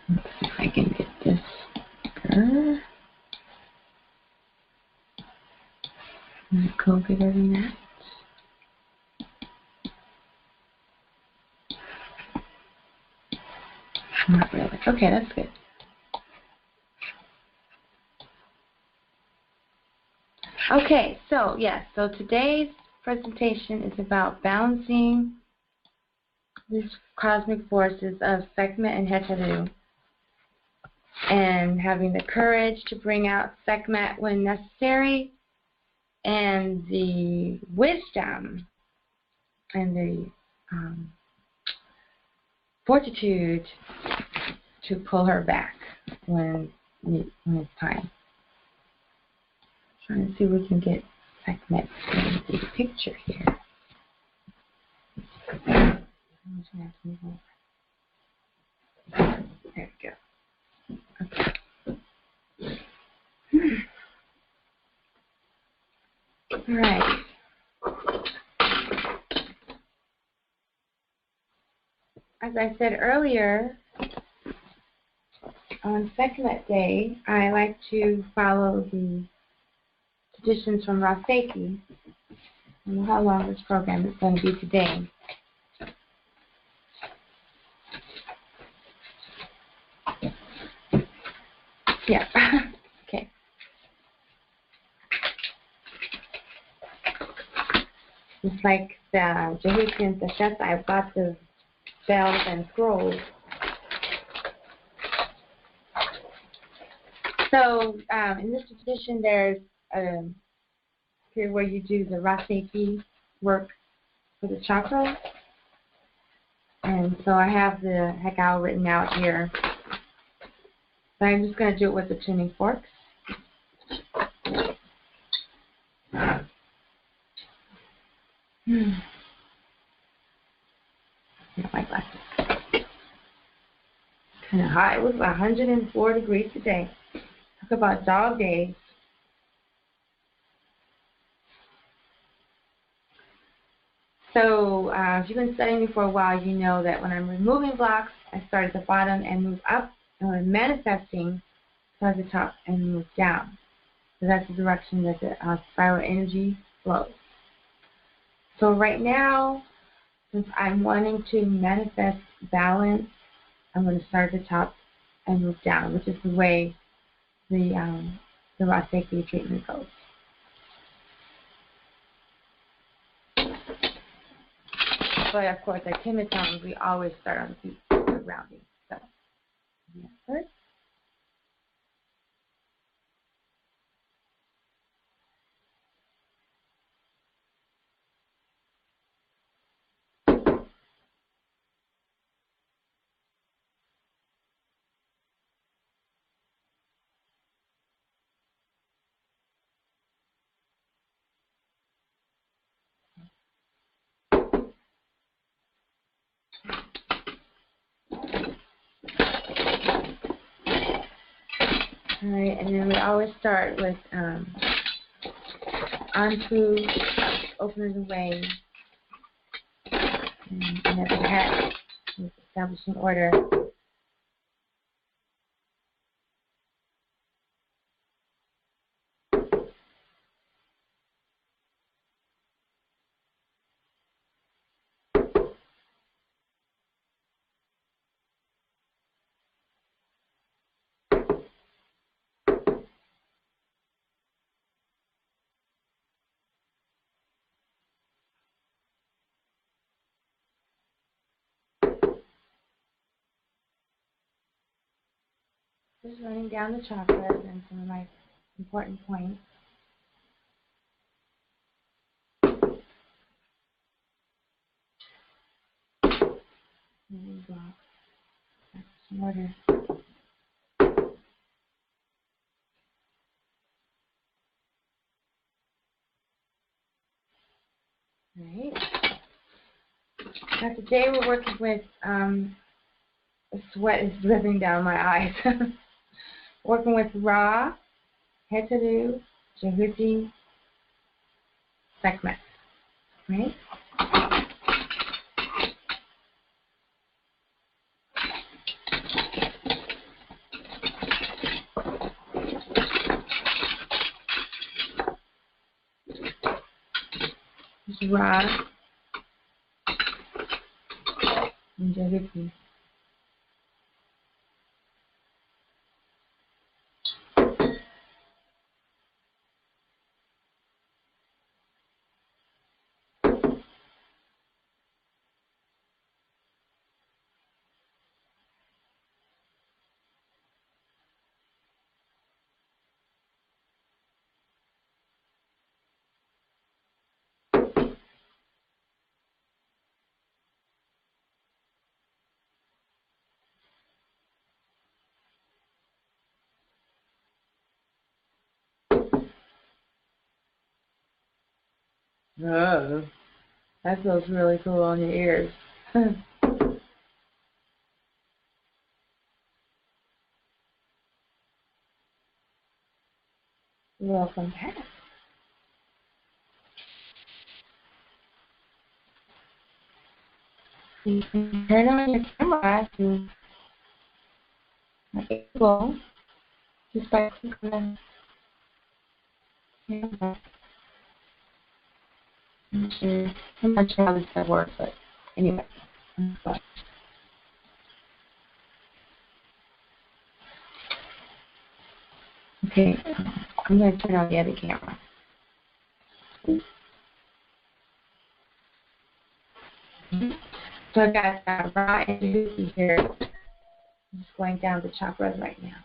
Let's see if I can get this. Go bigger than that. Not really. Okay, that's good. Okay, so yes, so today's presentation is about balancing these cosmic forces of Sekhmet and HetHeru and having the courage to bring out Sekhmet when necessary and the wisdom and the fortitude to pull her back when it's time. Trying to see if we can get Sekhmet in the picture here. There we go. Okay. All right. As I said earlier, on Sekhmet Day, I like to follow the traditions from Raseki. I don't know how long this program is going to be today. Yeah. Okay. Just like the Djehuty and Tchiya, I've got the bells and scrolls. So in this tradition, there's here where you do the Raseki work for the chakras. And so I have the Hekau written out here. So I'm just going to do it with the tuning forks. My glasses. Kind of hot. It was 104 degrees today. Talk about dog days. So if you've been studying me for a while, you know that when I'm removing blocks, I start at the bottom and move up. And when I'm manifesting, start at the top and move down. So that's the direction that the spiral energy flows. So right now, since I'm wanting to manifest balance, I'm going to start at the top and move down, which is the way the raw safety treatment goes. But of course, at KemeTones, we always start on the feet for grounding. So, yeah, first. All right, and then we always start with onto, open the way, and at the head, with establishing order. Just running down the chakras and some of my important points. Some order. Alright. Now today we're working with the sweat is dripping down my eyes. Working with Ra, HetHeru, Djehuty, Sekhmet. Right? This is Ra and Djehuty. Oh, that feels really cool on your ears. Welcome back. You can turn on your camera to able just by clicking on the camera. I'm not sure how this stuff works, but anyway. Okay, I'm going to turn on the other camera. So I got Ra and Djehuty here. I'm just going down the chakras right now.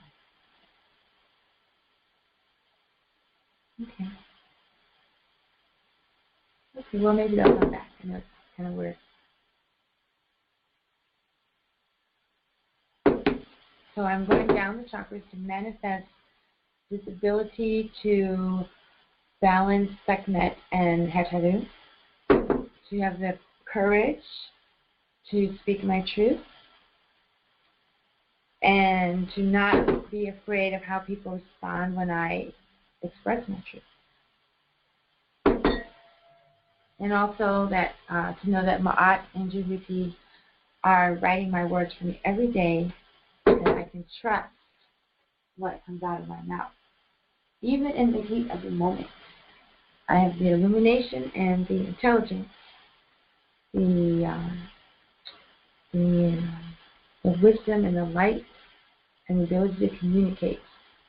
Okay. Okay, well maybe they'll come back. I know it's kind of weird. So I'm going down the chakras to manifest this ability to balance Sekhmet and HetHeru. to have the courage to speak my truth and to not be afraid of how people respond when I express my truth. And also that to know that Ma'at and Djehuty are writing my words for me every day, and I can trust what comes out of my mouth. Even in the heat of the moment, I have the illumination and the intelligence, the wisdom and the light, and the ability to communicate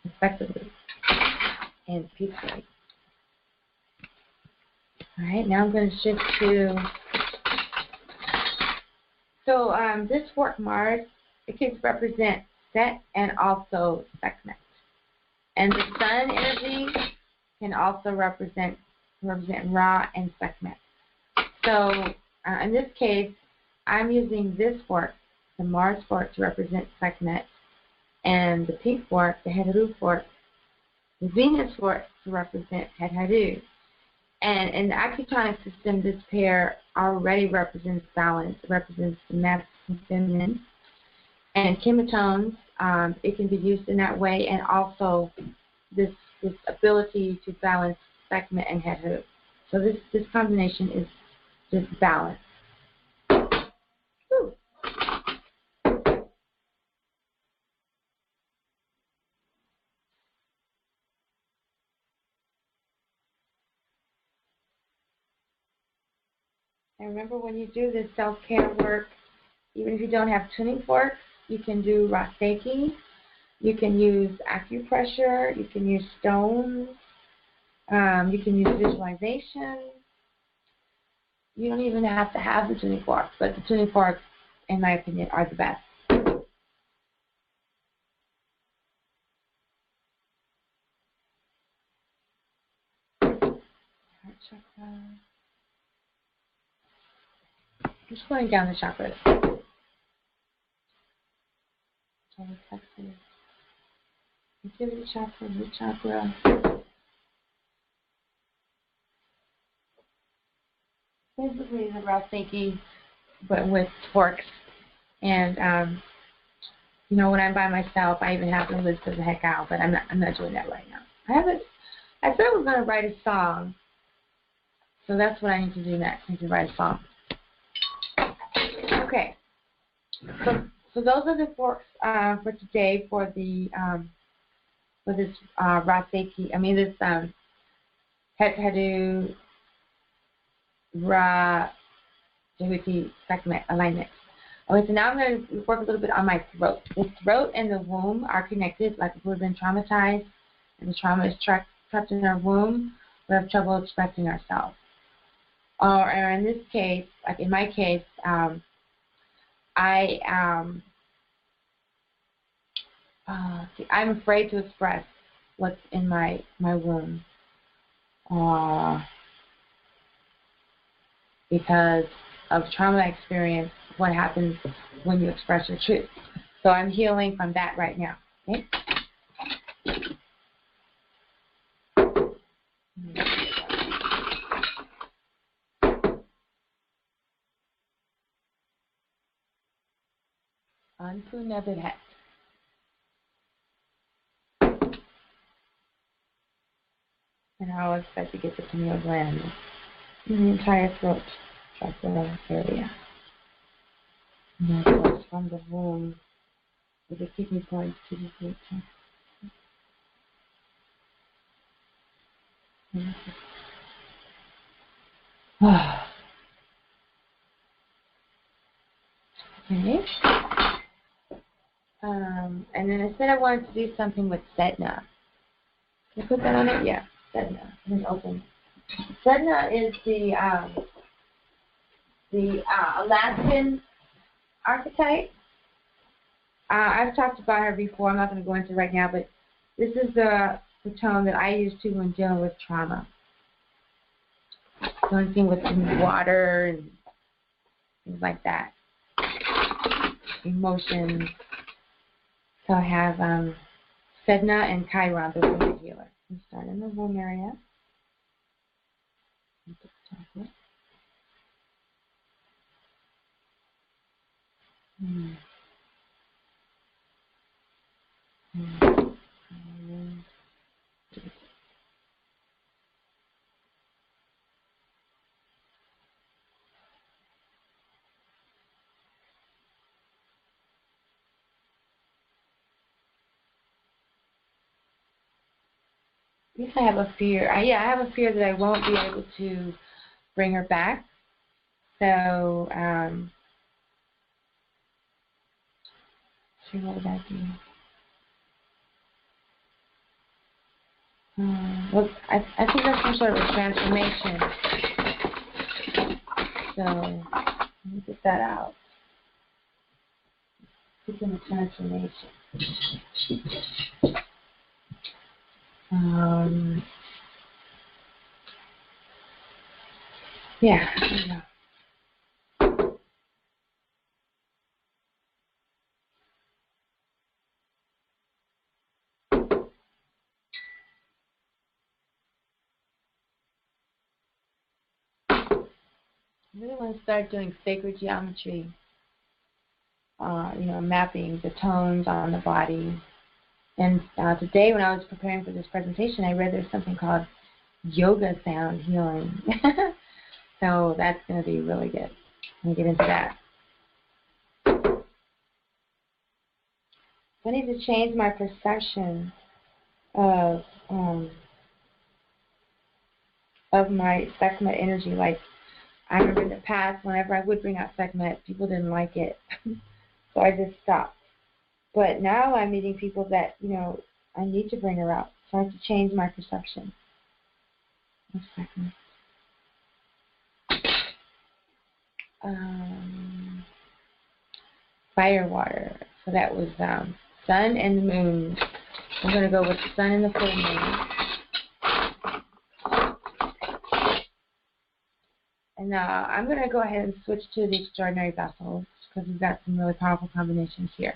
effectively and peacefully. All right, now I'm going to shift to, this fork Mars, it can represent Set and also Sekhmet. And the sun energy can also represent Ra and Sekhmet. So in this case, I'm using this fork, the Mars fork, to represent Sekhmet, and the pink fork, the HetHeru fork, the Venus fork, to represent HetHeru. And in the acutonic system, this pair already represents balance. It represents the masculine and feminine. And KemeTones, it can be used in that way, and also this ability to balance Sekhmet and HetHeru. So this combination is just balance. Woo. And remember, when you do this self-care work, even if you don't have tuning forks, you can do Raseki, you can use acupressure, you can use stones, you can use visualization. You don't even have to have the tuning forks, but the tuning forks, in my opinion, are the best. Heart chakra. Just going down the chakras. Solar plexus, activity chakra, root chakra. Basically the Raseki, but with forks. And you know, when I'm by myself, I even have to list the heck out, but I'm not doing that right now. I said I was going to write a song, so that's what I need to do next. I need to write a song. Okay. So those are the forks for today for the for this Raseki. I mean this HetHeru, Ra, Djehuty, Sekhmet alignment. Okay, so now I'm going to work a little bit on my throat. The throat and the womb are connected, like if we've been traumatized and the trauma is trapped in our womb, we have trouble expressing ourselves. Or in this case, like in my case, I'm afraid to express what's in my womb because of trauma experience, what happens when you express your truth. So I'm healing from that right now. Okay? Unto Nebuhet. And I always expect to get the pineal gland in the entire throat chakra area. And that goes from the womb with the kidney points to the root chakra. Okay. And then I said I wanted to do something with Sedna. Can I put that on it? Yeah, Sedna. And then open. Sedna is the Alaskan archetype. I've talked about her before. I'm not going to go into it right now, but this is the tone that I use too when dealing with trauma. So anything with water and things like that. Emotions. So I have Sedna and Chiron, the wounded healer. We start in the womb area. Hmm. Hmm. I guess I have a fear. Yeah, I have a fear that I won't be able to bring her back. So, sure, what would that be? Well, I think there's some sort of a transformation. So, let me get that out. It's in a transformation. Yeah. I really want to start doing sacred geometry. Mapping the tones on the body. And today, when I was preparing for this presentation, I read there's something called yoga sound healing. So that's going to be really good. I'm going to get into that. I need to change my perception of my Sekhmet energy. Like, I remember in the past, whenever I would bring out Sekhmet, people didn't like it. So I just stopped. But now I'm meeting people that, I need to bring her out. So I have to change my perception. One second. Fire, water. So that was sun and the moon. I'm going to go with the sun and the full moon. And I'm going to go ahead and switch to the extraordinary vessels because we've got some really powerful combinations here.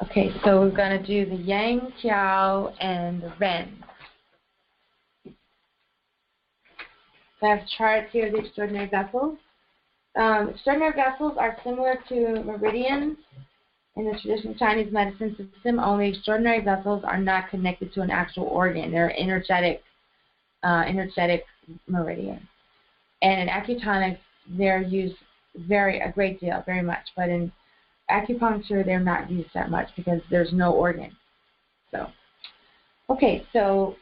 Okay, so we're going to do the Yang, Tiao, and the Ren. So I have charts here of the extraordinary vessels. Extraordinary vessels are similar to meridians in the traditional Chinese medicine system, only extraordinary vessels are not connected to an actual organ. They're energetic meridians. And in acutonics, they're used a great deal, very much. But in acupuncture, they're not used that much because there's no organ. So, okay, so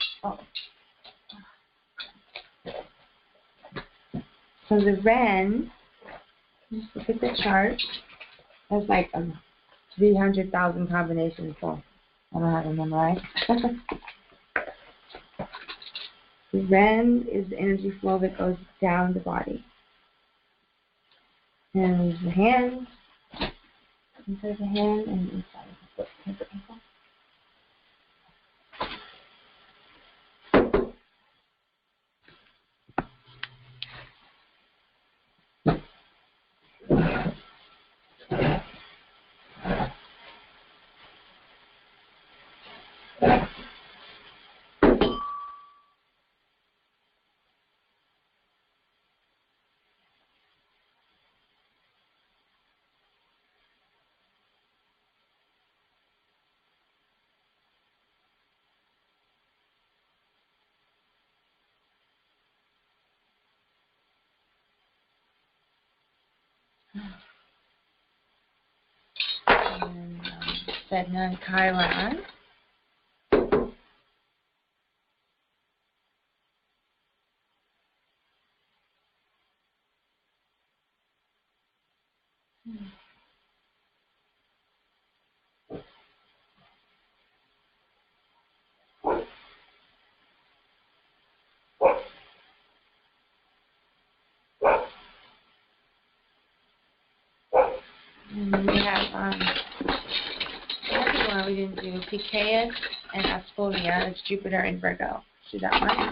the Ren, just look at the chart. There's like 300,000 combinations, so I don't have them memorized. The Ren is the energy flow that goes down the body. And the hand, inside the hand and inside the foot. And Sedna and Chiron. And we have second one we didn't do, Piceus and Aspolia. It's Jupiter and Virgo. See that one?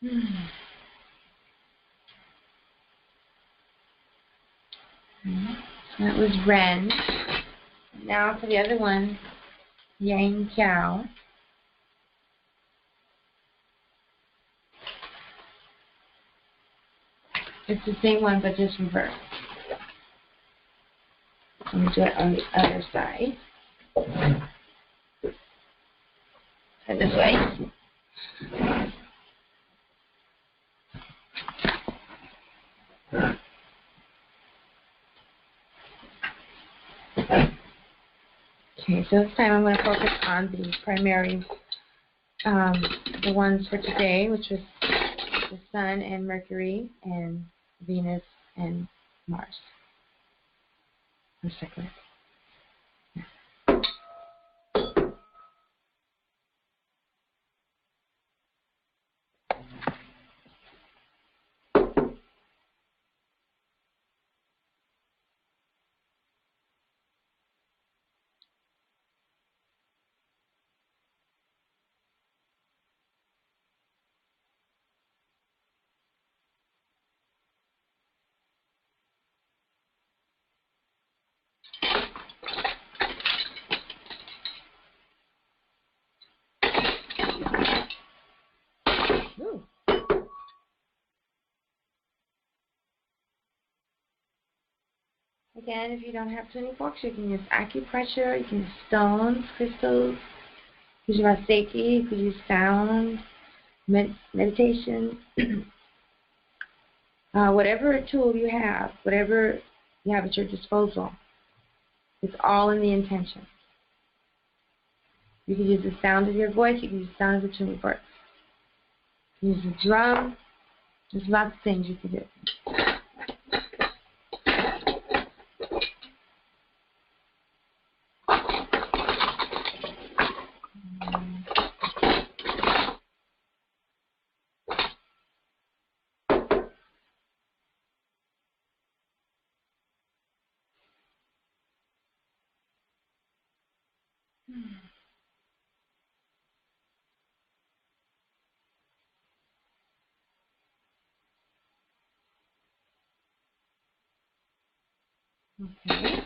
That was Ren. Now for the other one, Yang Kiao. It's the same one, but just reversed. Let me do it on the other side. And this way. Okay, so this time I'm going to focus on the primary, the ones for today, which was the Sun and Mercury and Venus and Mars. One second. Again, if you don't have 20 forks, you can use acupressure, you can use stones, crystals, you can use Reiki, you can use sound, meditation, whatever tool you have, whatever you have at your disposal, it's all in the intention. You can use the sound of your voice, you can use the sound of the tuning forks. You can use the drum, there's lots of things you can do. Okay.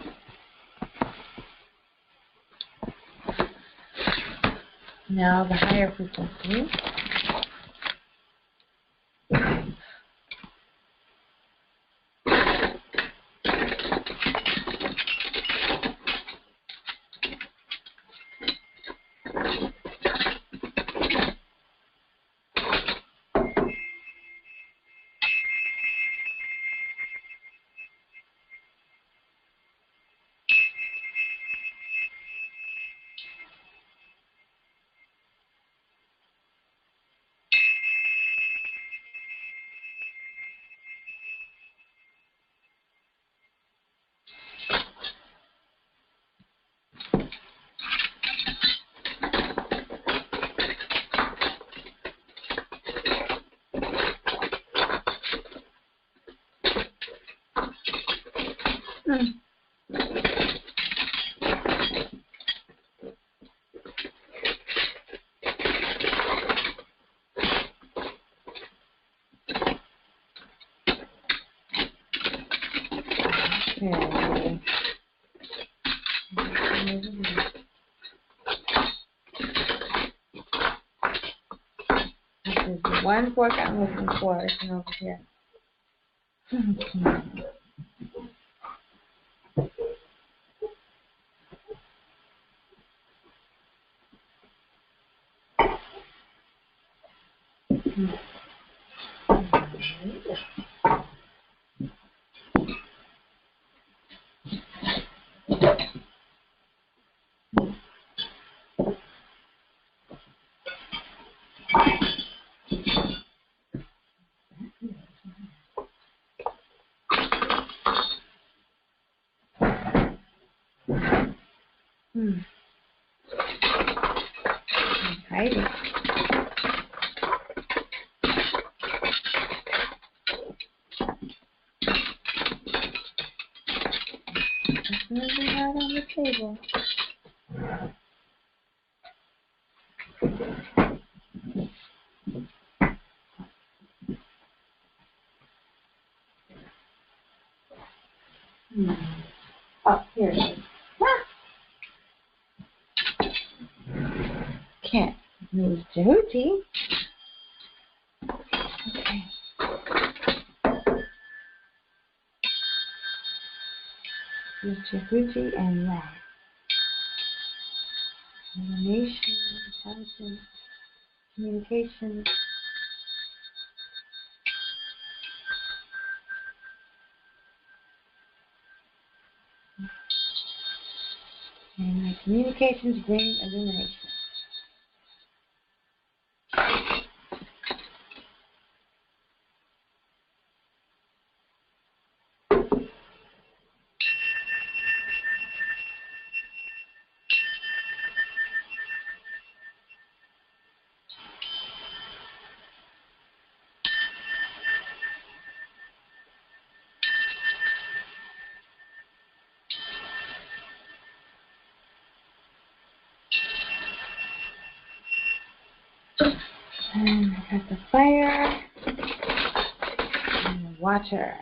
Now the higher frequency. Okay. This is the one fork I'm looking for. It's over here. Hiding. That's nothing out on the table. Oh, here it is. Can't move Djehuty. Okay. Use Djehuty and Ra. Animation, intelligence, communication. And my communications bring illumination. And I got the fire and the water.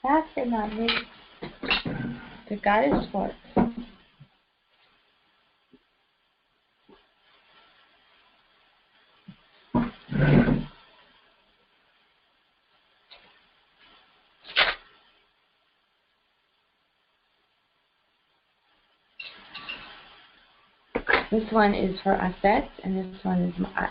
Last but not least, the goddess fork. This one is for Amet, and this one is Ma'at.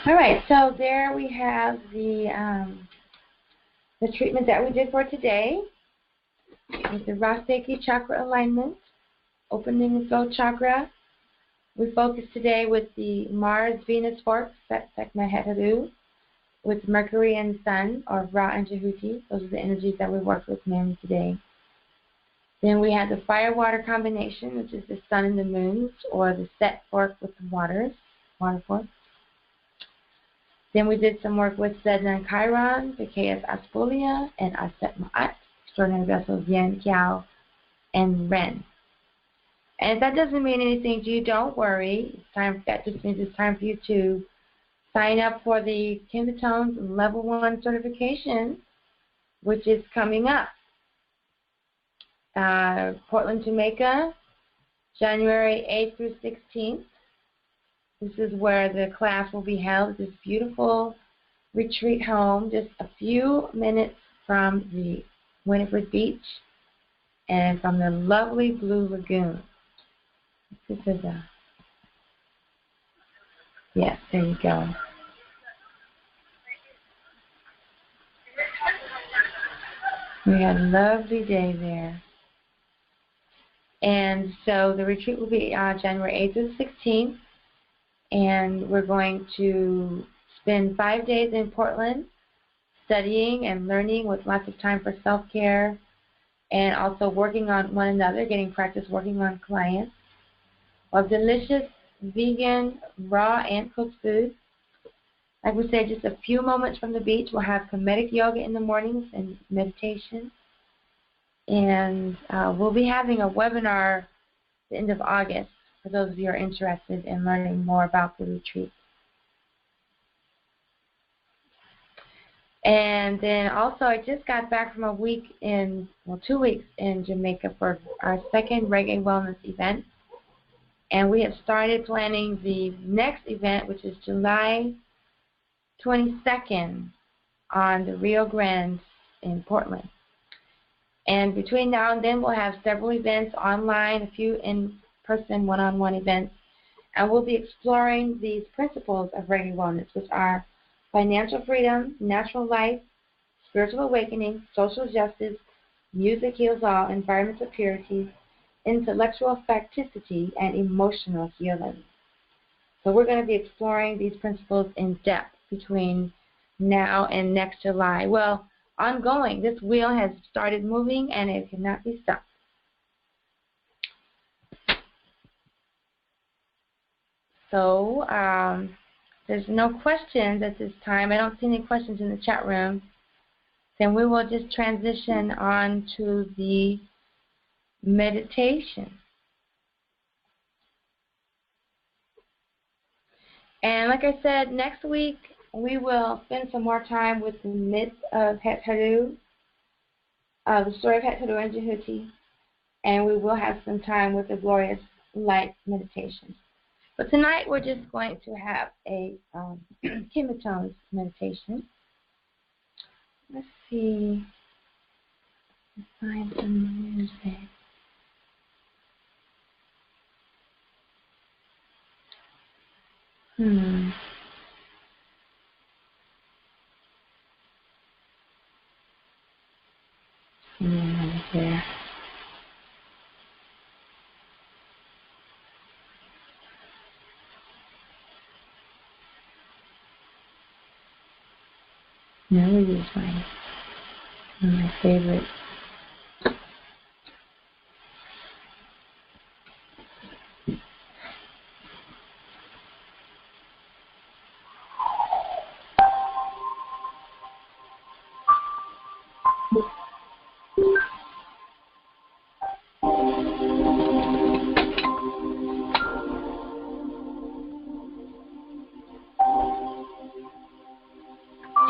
All right, so there we have the treatment that we did for today with the Raseki chakra alignment, opening the throat chakra. We focused today with the Mars-Venus forks, that's Sekhmet HetHeru, with Mercury and Sun, or Ra and Djehuty. Those are the energies that we worked with mainly today. Then we had the fire-water combination, which is the Sun and the Moons, or the Set fork with the water fork. Then we did some work with Sedna and Chiron, the Chaos Aspolia, and Aset Ma'at, extraordinary vessels Yin, Kiao, and Ren. And if that doesn't mean anything to you, don't worry. It's time. That just means it's time for you to sign up for the KemeTones Level 1 certification, which is coming up. Portland, Jamaica, January 8th through 16th. This is where the class will be held, this beautiful retreat home, just a few minutes from the Winifred Beach and from the lovely Blue Lagoon. This is yes, there you go. We had a lovely day there. And so the retreat will be January 8th to the 16th. And we're going to spend 5 days in Portland studying and learning with lots of time for self-care and also working on one another, getting practice working on clients. We'll have delicious vegan, raw, and cooked food. Like we said, just a few moments from the beach. We'll have Kemetic yoga in the mornings and meditation. And we'll be having a webinar at the end of August for those of you who are interested in learning more about the retreat. And then also, I just got back from a week in, well, 2 weeks in Jamaica for our second Reggae Wellness event. And we have started planning the next event, which is July 22nd on the Rio Grande in Portland. And between now and then, we'll have several events online, a few in-person one-on-one events. And we'll be exploring these principles of Reggae Wellness, which are financial freedom, natural life, spiritual awakening, social justice, music heals all, environmental purity, intellectual facticity, and emotional healing. So we're going to be exploring these principles in depth between now and next July. Well, ongoing. This wheel has started moving and it cannot be stopped. So, there's no questions at this time. I don't see any questions in the chat room. Then we will just transition on to the meditation. And like I said, next week we will spend some more time with the myth of HetHeru, the story of HetHeru and Djehuty, and we will have some time with the glorious light meditation. But tonight we're just going to have a KemeTones meditation. Let's see. Let's find some music. Here. Now we use one of my favorites.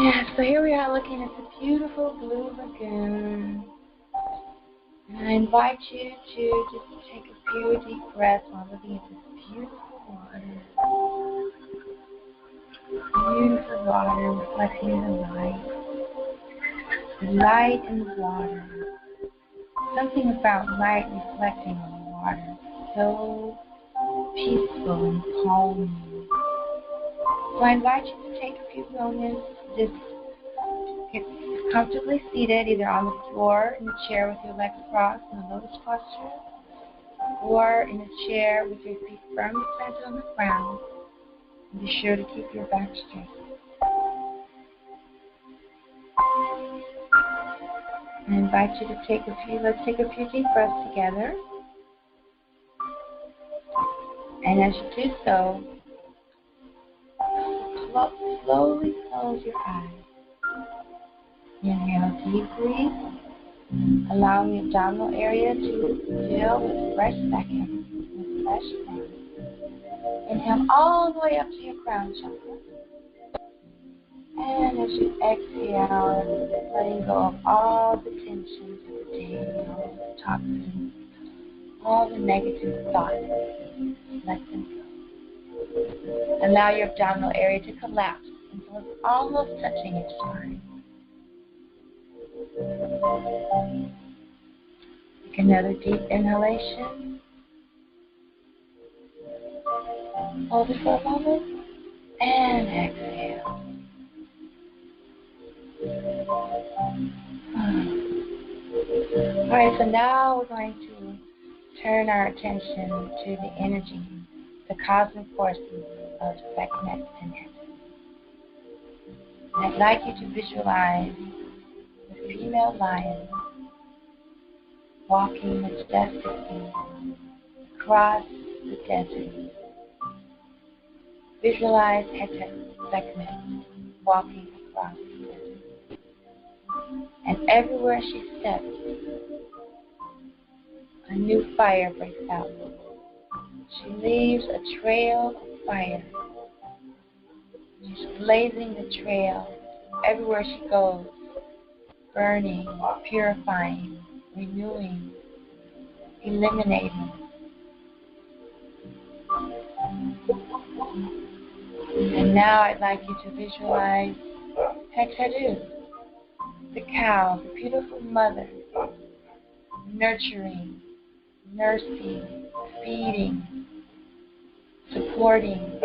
Yeah, so here we are looking at the beautiful blue lagoon. And I invite you to just take a few deep breaths while looking at this beautiful water. Beautiful water reflecting in the light. The light in the water. Something about light reflecting on the water. So peaceful and calming. So I invite you to take a few moments, just get comfortably seated, either on the floor, in a chair with your legs crossed in a lotus posture, or in a chair with your feet firmly planted on the ground. And be sure to keep your back straight. I invite you to let's take a few deep breaths together. And as you do so, slowly close your eyes. Inhale deeply, allowing the abdominal area to fill with fresh seconds, with fresh breath. Inhale all the way up to your crown chakra. And as you exhale, letting go of all the tensions of the day, all the toxins, all the negative thoughts. Let them go. Allow your abdominal area to collapse until it's almost touching your spine. Take another deep inhalation. Hold it for a moment and exhale. Alright, so now we're going to turn our attention to the energy, the cosmic forces of Sekhmet HetHeru. I'd like you to visualize the female lion walking majestically across the desert, Visualize Sekhmet walking across the earth. And everywhere she steps, a new fire breaks out. She leaves a trail of fire. She's blazing the trail everywhere she goes, burning, purifying, renewing, eliminating. And now I'd like you to visualize HetHeru, the cow, the beautiful mother, nurturing, nursing, feeding, supporting.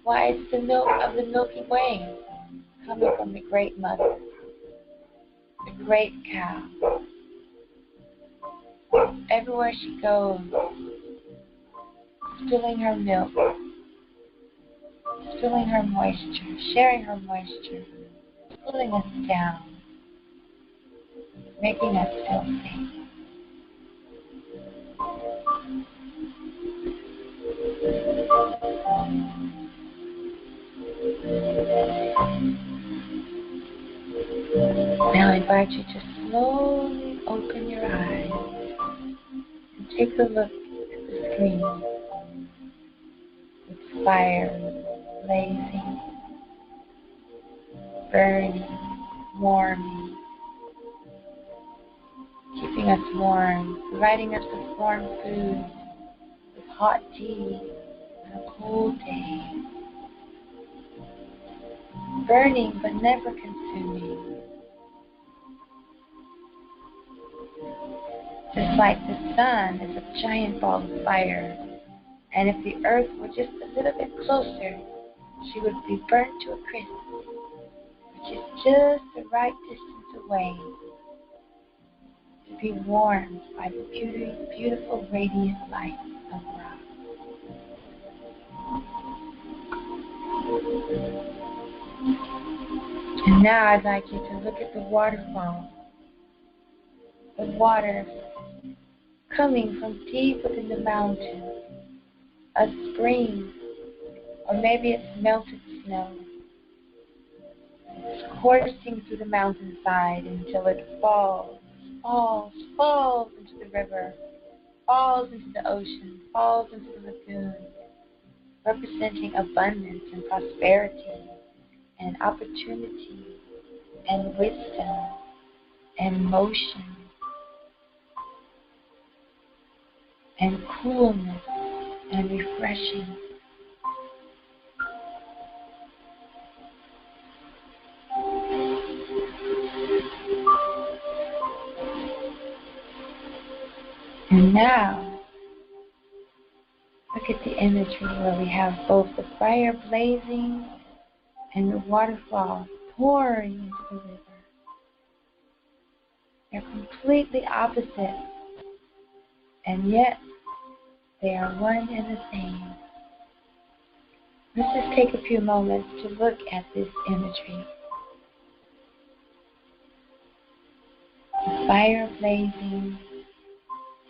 Why, it's the milk of the Milky Way coming from the great mother, the great cow. Everywhere she goes, spilling her milk, spilling her moisture, sharing her moisture, cooling us down, making us feel safe. Now I invite you to slowly open your eyes and take a look at the screen. With fire blazing, burning, warming, keeping us warm, providing us with warm food, with hot tea on a cold day. Burning but never consuming. Just like the sun is a giant ball of fire, and if the earth were just a little bit closer, she would be burnt to a crisp, which is just the right distance away to be warmed by the beautiful radiant light of Ra. And now I'd like you to look at the waterfall. The water coming from deep within the mountain. A spring, or maybe it's melted snow. It's coursing through the mountainside until it falls into the river, falls into the ocean, falls into the lagoon, representing abundance and prosperity and opportunity and wisdom and motion and coolness and refreshing. And now, look at the imagery where we have both the fire blazing and the waterfall pouring into the river. They're completely opposite, and yet they are one and the same. Let's just take a few moments to look at this imagery. The fire blazing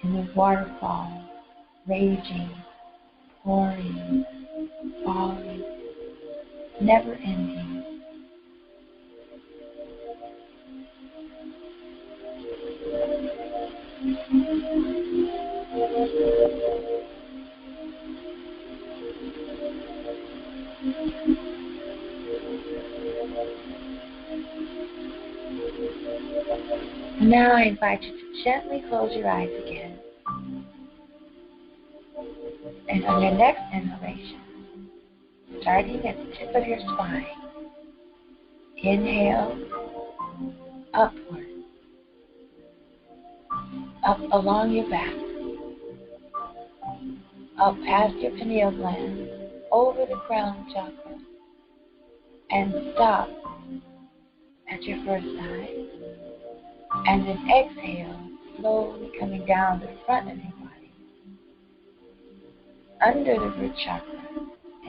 and the waterfall raging, pouring, falling, never ending. Now I invite you to gently close your eyes again. And on your next inhalation, starting at the tip of your spine, inhale upward, up along your back, up past your pineal gland, over the crown chakra, and stop at your first eye. And then exhale, slowly coming down the front of your body, under the root chakra,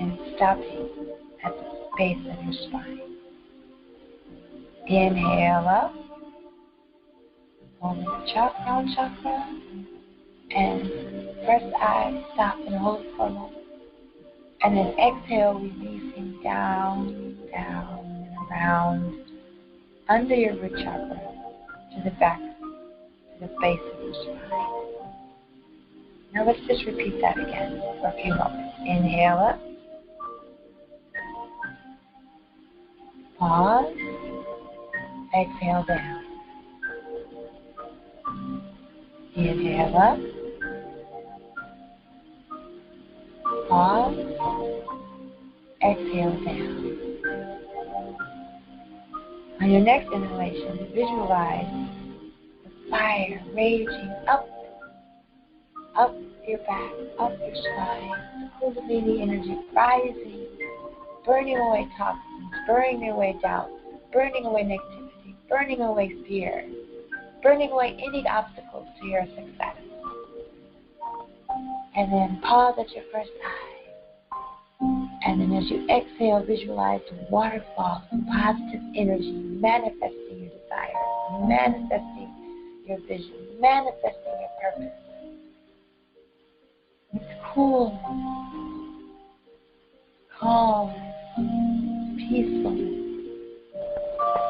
and stopping at the base of your spine. Inhale up, over the crown chakra, and first eye, stop and hold for a moment. And then exhale, releasing down, down, and around, under your root chakra, to the back, to the base of your spine. Now let's just repeat that again for a few moments. Inhale up. Pause. Exhale down. Inhale up. Pause. Exhale down. On your next inhalation, visualize the fire raging up your back, up your spine, Kundalini energy rising, burning away toxins, burning away doubt, burning away negativity, burning away fear, burning away any obstacles to your success. And then pause at your first eye. And then as you exhale, visualize waterfalls of positive energy, manifesting your desires, manifesting your vision, manifesting your purpose. It's cool, calm, peacefulness,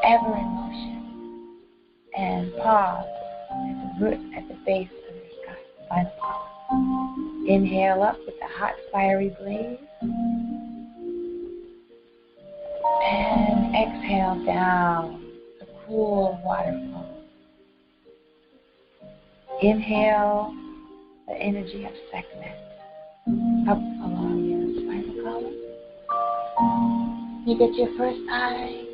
ever in motion. And pause at the root, at the base of your sky. Final pause. Inhale up with a hot, fiery blaze. And exhale down the cool waterfall. Inhale the energy of Sekhmet up along your spinal column. You get your first eye.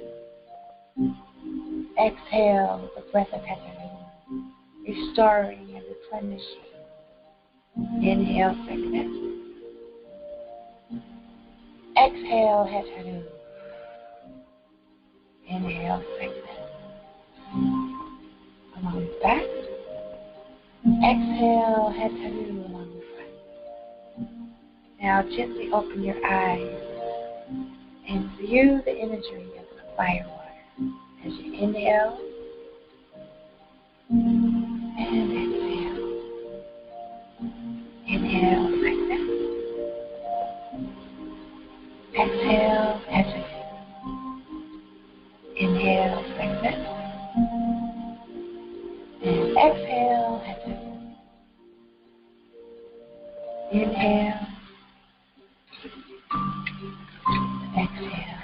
Exhale the breath of HetHeru, restoring and replenishing. Inhale Sekhmet. Exhale HetHeru. Inhale Sekhmet. Along the back. Exhale HetHeru along the front. Now gently open your eyes and view the imagery of the fire water as you inhale and exhale. Inhale Sekhmet. Exhale HetHeru. Inhale Sekhmet. And exhale HetHeru. Inhale. Exhale.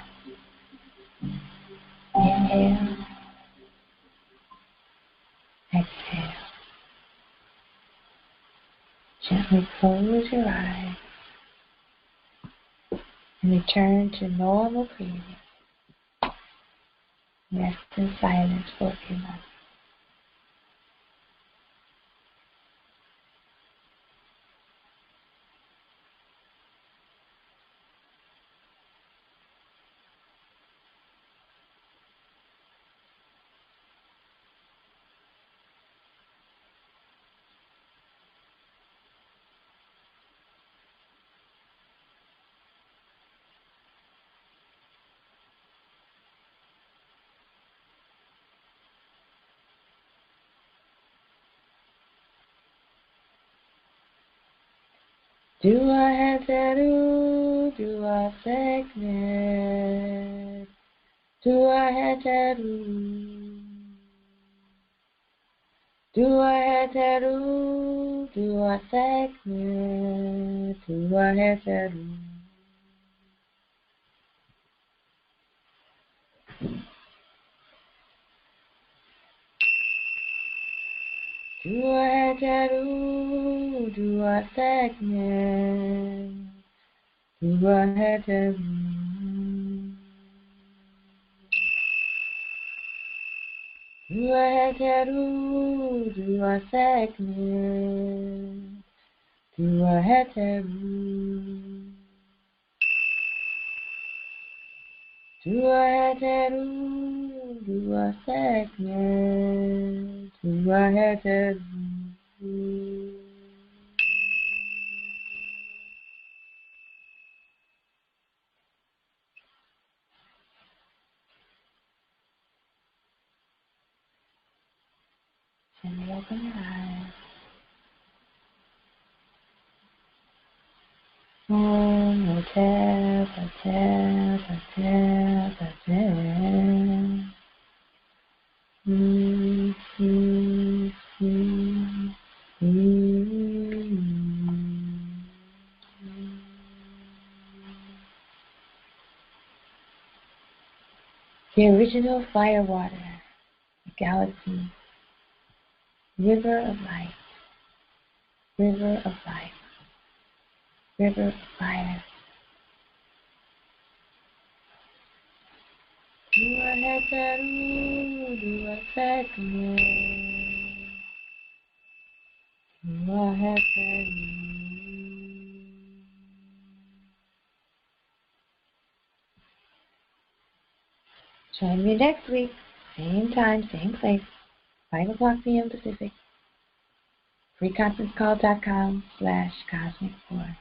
Inhale. Exhale. Gently close your eyes and return to normal breathing. Rest in silence for a few moments. Djehuty HetHeru, Djehuty Sekhmet, Djehuty HetHeru, Djehuty HetHeru, Djehuty Sekhmet, Djehuty HetHeru. Djehuty HetHeru, Djehuty Sekhmet, Djehuty HetHeru. Djehuty HetHeru, Djehuty Sekhmet, Djehuty HetHeru. Djehuty HetHeru, Djehuty Sekhmet, Djehuty HetHeru. Gently open your eyes. One more Hotep, Hotep, Hotep, Hotep. The original fire water, the galaxy, river of life, river of life, river of fire. Dua HetHeru, Dua Sekhmet, Dua HetHeru. Join me next week, same time, same place, 5 o'clock p.m. Pacific. freeconferencecall.com/cosmic4.